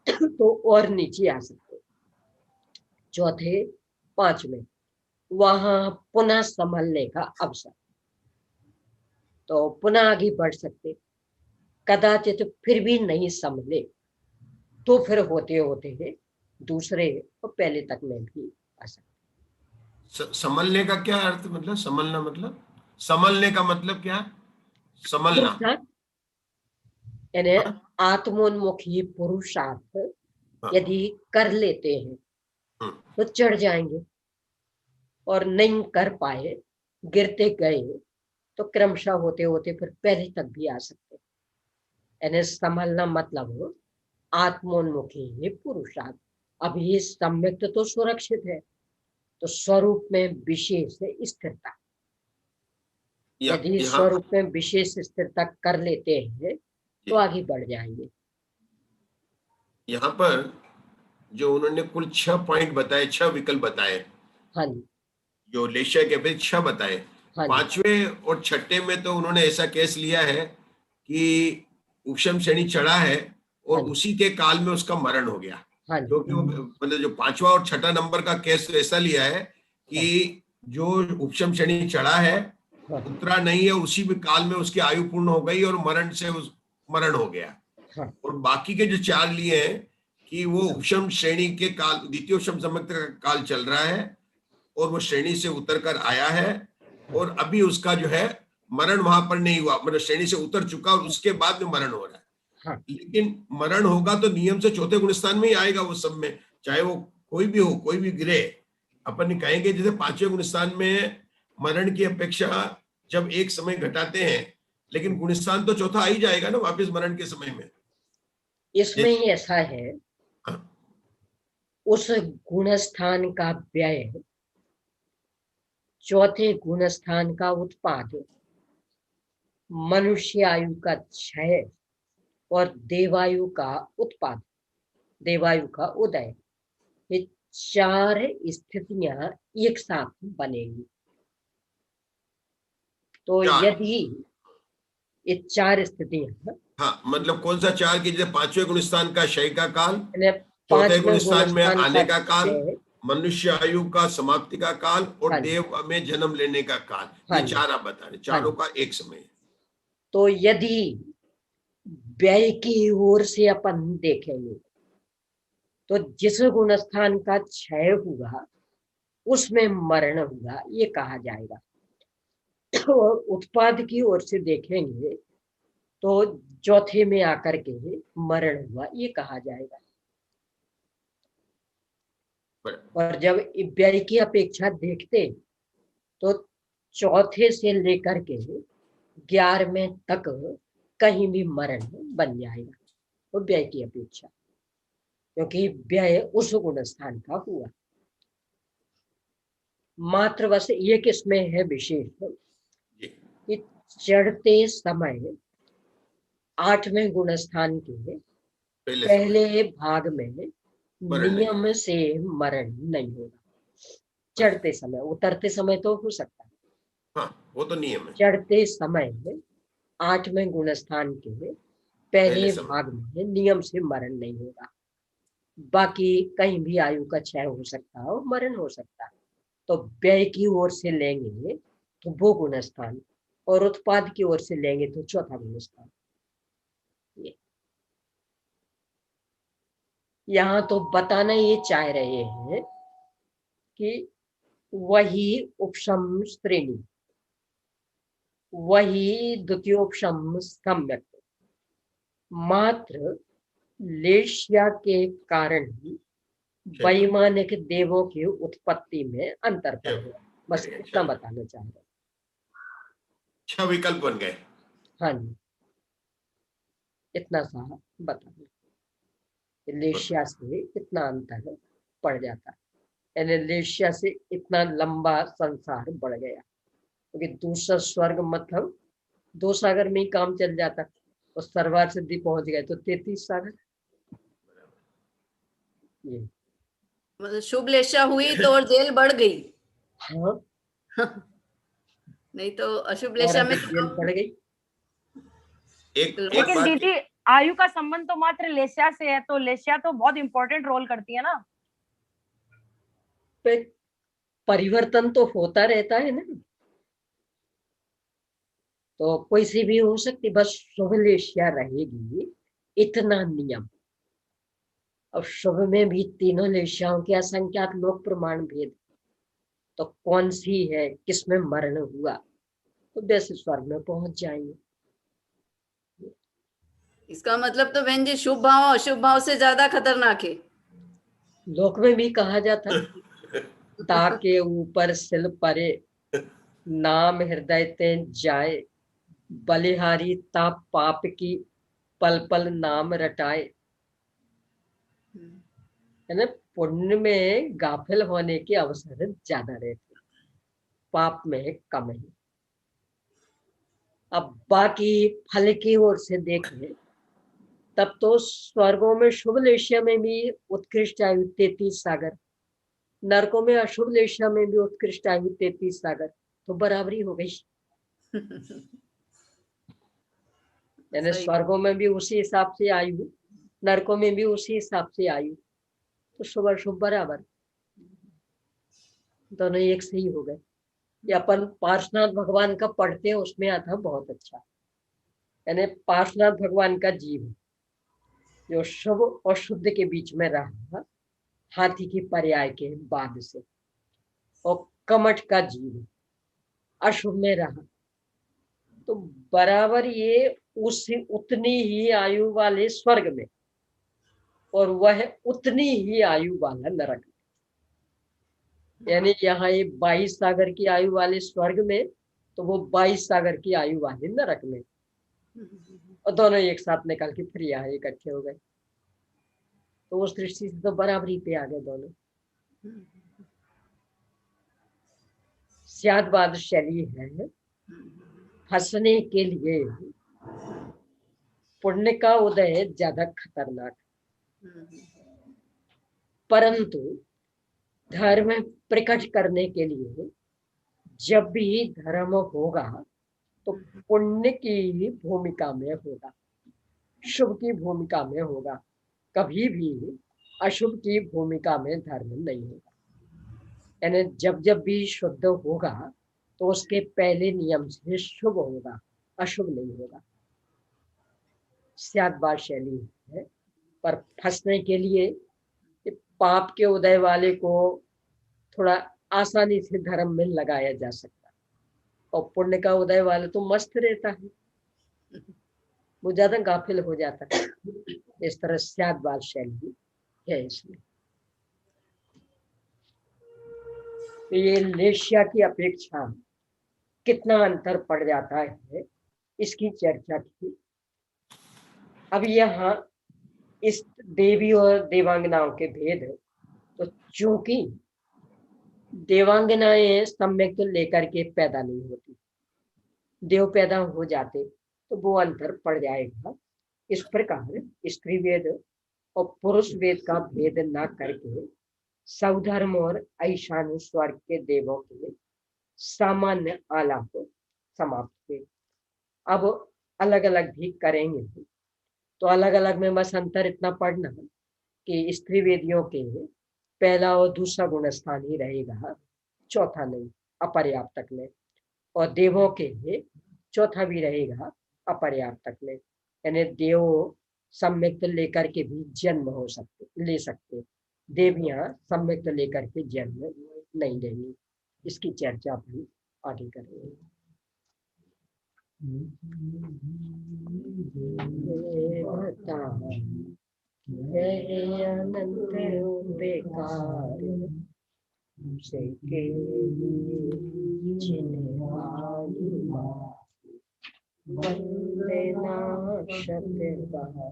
तो और नीचे आ सकते, चौथे 5वें, वहां पुनः संभलने का अवसर, तो पुनः आगे बढ़ सकते। कदाचित फिर भी नहीं संभले तो फिर होते होते दूसरे और पहले तक में भी आ सकते।
संभलने का क्या अर्थ, मतलब संभलना, मतलब संभलने का मतलब क्या? संभलना
यानी आत्मोन्मुखी पुरुषार्थ यदि कर लेते हैं तो चढ़ जाएंगे, और नहीं कर पाए, गिरते गए, तो क्रमशः होते होते फिर पहले तक भी आ सकते। यानी संभलना मतलब आत्मोन्मुखी पुरुषार्थ, अब ये सम्यक्त तो सुरक्षित है, तो स्वरूप में विशेष स्थिरता, यदि स्वरूप में विशेष स्थिरता कर लेते हैं तो आगे बढ़ जाएंगे।
यहाँ पर जो उन्होंने कुल 6 पॉइंट बताए, 6 विकल्प बताए,
हाँ जी,
जो लेशिया के अपेक्षा 6 बताए,
हाँ जी,
5वें और 6ठे में तो उन्होंने ऐसा केस लिया है कि उपशम श्रेणी चढ़ा है और
हाँ जी,
उसी के काल में उसका मरण हो गया,
हाँ जी,
क्योंकि वो मतलब जो 5वां और 6ठा नंबर का केस तो ऐसा लिया है कि जो उपशम श्रेणी चढ़ा है उतरा नहीं है, उसी भी काल में उसकी आयु पूर्ण हो गई और मरण हो गया।
हाँ,
और बाकी के जो 4 लिए हैं कि वो उपशम श्रेणी के काल, द्वितीय उपशम सम्यक्त का काल चल रहा है और वो श्रेणी से उतर कर आया है और अभी उसका जो है मरण वहां पर नहीं हुआ, मतलब श्रेणी से उतर चुका और उसके बाद में मरण हो रहा है।
हाँ।
लेकिन मरण होगा तो नियम से चौथे गुणस्थान में ही आएगा वो सब में, चाहे वो कोई भी हो, कोई भी गिरे। अपन कहेंगे जैसे 5वें गुणस्थान में मरण की अपेक्षा जब एक समय घटाते हैं, लेकिन गुणस्थान तो चौथा आ ही जाएगा ना वापस मरण के समय में।
इसमें ही ऐसा है, उस गुणस्थान का व्यय, चौथे गुणस्थान का उत्पाद, मनुष्य आयु का क्षय और देवायु का उत्पाद, देवायु का उदय, ये 4 स्थितियां एक साथ बनेंगी। तो यदि ये 4 स्थितियां,
हाँ, मतलब कौन सा 4 की, जैसे 5वें गुणस्थान का क्षय का काल, चौथे
5वें
गुणस्थान में
गुणस्थान
आने का काल,
क्षय,
मनुष्य आयु का समाप्ति का काल और
हाँ,
देव में जन्म लेने का काल,
हाँ,
ये 4 आप बता रहे, चारों का एक समय है।
तो यदि व्यय की ओर से अपन देखेंगे तो जिस गुणस्थान का क्षय हुआ उसमें मरण हुआ, ये कहा जाएगा। और उत्पाद की ओर से देखेंगे तो चौथे में आकर के मरण हुआ, ये कहा जाएगा। और जब व्यय की अपेक्षा देखते तो चौथे से लेकर के 11वें तक कहीं भी मरण बन जाएगा, वो व्यय की अपेक्षा, क्योंकि व्यय उस गुणस्थान का हुआ। मात्र बस एक इसमें है विशेष कि चढ़ते समय 8वें गुणस्थान के पहले भाग में नियम से मरण नहीं होगा। चढ़ते समय, उतरते समय तो हो सकता है,
हाँ, वो तो नियम है।
चढ़ते समय 8वें गुणस्थान के पहले भाग में नियम से मरण नहीं होगा। बाकी कहीं भी आयु का क्षय हो सकता है और मरण हो सकता है। तो व्यय की ओर से लेंगे तो वो गुणस्थान, और उत्पाद की ओर से लेंगे तो चौथा गुणस्थान। यहाँ तो बताना ये चाह रहे हैं कि वही उपशम श्रेणी, वही द्वितीयोपशम सम्यक, मात्र लेशिया के कारण ही वैमानिक देवों की उत्पत्ति में अंतर पड़ गया। बस इतना बताना चाह रहे।
6 विकल्प बन गए।
हाँ जी, इतना सा बताना, लेशिया से इतना अंतर पड़ जाता है, यानी लेशिया से इतना लंबा संसार बढ़ गया, क्योंकि दूसरा स्वर्ग मतलब 2 सागर में ही काम चल जाता, और सर्वार सिद्धि पहुंच गए तो 33 सागर। ये
मतलब शुभ लेशा हुई तो और जेल बढ़ गई।
हाँ,
नहीं तो अशुभ लेशा में
जेल बढ़ गई।
लेकिन दीदी आयु का संबंध तो मात्र लेशिया से है, तो लेशिया तो बहुत इंपॉर्टेंट रोल करती है ना।
परिवर्तन तो होता रहता है ना, तो कोई सी भी हो सकती, बस शुभ लेशिया रहेगी, इतना नियम। अब शुभ में भी तीनों लेशियाओं के असंख्यात लोक प्रमाण भेद, तो कौन सी है, किसमें मरण हुआ, तो वैसे स्वर्ग में पहुंच जाएंगे।
इसका मतलब तो बहन जी शुभ भाव अशुभ भाव से ज्यादा खतरनाक है।
लोक में भी कहा जाता ताके ऊपर सिल परे, नाम हृदय ते जाए, बलिहारी ता पाप की पल पल नाम रटाए। यानी पुण्य में गाफिल होने के अवसर ज्यादा रहते, पाप में कम है। अब बाकी फल की ओर से देखें तब तो स्वर्गों में शुभ लेशिया में भी उत्कृष्ट आयु 33 सागर, नरकों में अशुभ लेशिया में भी उत्कृष्ट आयु 33 सागर, तो बराबरी हो गई। यानी स्वर्गों में भी उसी हिसाब से आयु, नरकों में भी उसी हिसाब से आयु, तो शुभ अशुभ बराबर, दोनों एक से ही हो गए। ये अपन पार्श्वनाथ भगवान का पढ़ते हैं, उसमें आता बहुत अच्छा। यानी पार्श्वनाथ भगवान का जीव जो शुभ और शुद्ध के बीच में रहा हाथी की पर्याय के बाद से, और कमठ का जीव अशुभ में रहा, तो बराबर ये उसी उतनी ही आयु वाले स्वर्ग में और वह उतनी ही आयु वाला नरक में। यानी यहाँ ये 22 सागर की आयु वाले स्वर्ग में, तो वो 22 सागर की आयु वाले नरक में, और दोनों एक साथ निकल के फिर यहाँ इकट्ठे हो गए। तो उस दृष्टि से तो बराबरी पे आ गए दोनों। स्यादवाद शैली है फंसने के लिए पुण्य का उदय ज्यादा खतरनाक, परंतु धर्म प्रकट करने के लिए जब भी धर्म होगा तो पुण्य की भूमिका में होगा, शुभ की भूमिका में होगा, कभी भी अशुभ की भूमिका में धर्म नहीं होगा। यानी जब जब भी शुद्ध होगा तो उसके पहले नियम से शुभ होगा, अशुभ नहीं होगा। स्यादवाद शैली है, पर फंसने के लिए पाप के उदय वाले को थोड़ा आसानी से धर्म में लगाया जा सकता है, और पुण्य का उदय वाले तो मस्त रहता है, वो ज्यादा गाफिल हो जाता है। इस तरह स्यादवाद शैली है इसमें। तो ये लेशिया की अपेक्षा कितना अंतर पड़ जाता है, इसकी चर्चा की। अब यहाँ इस देवी और देवांगनाओं के भेद, तो चूंकि देवांगनाएं सम्यक तो लेकर के पैदा नहीं होती, देव पैदा हो जाते तो वो अंतर पड़ जाएगा। इस प्रकार स्त्री वेद और पुरुष वेद का भेद न करके सौधर्म और ऐशान स्वर्ग के देवों के सामान्य आलाप समाप्त हुए। अब अलग अलग भी करेंगे, तो अलग अलग में बस अंतर इतना पढ़ना कि स्त्री वेदियों के पहला और दूसरा गुण स्थान ही रहेगा, चौथा नहीं, अपर्याप्तक में, और देवों के चौथा भी रहेगा अपर्याप्तक में। यानी देव सम्यक्त लेकर के भी जन्म हो सकते, ले सकते, देवियां सम्यक्त लेकर के जन्म नहीं लेंगी। इसकी चर्चा भी आगे करेंगे। अनंत बेकार से के वंदे नाशत बहा।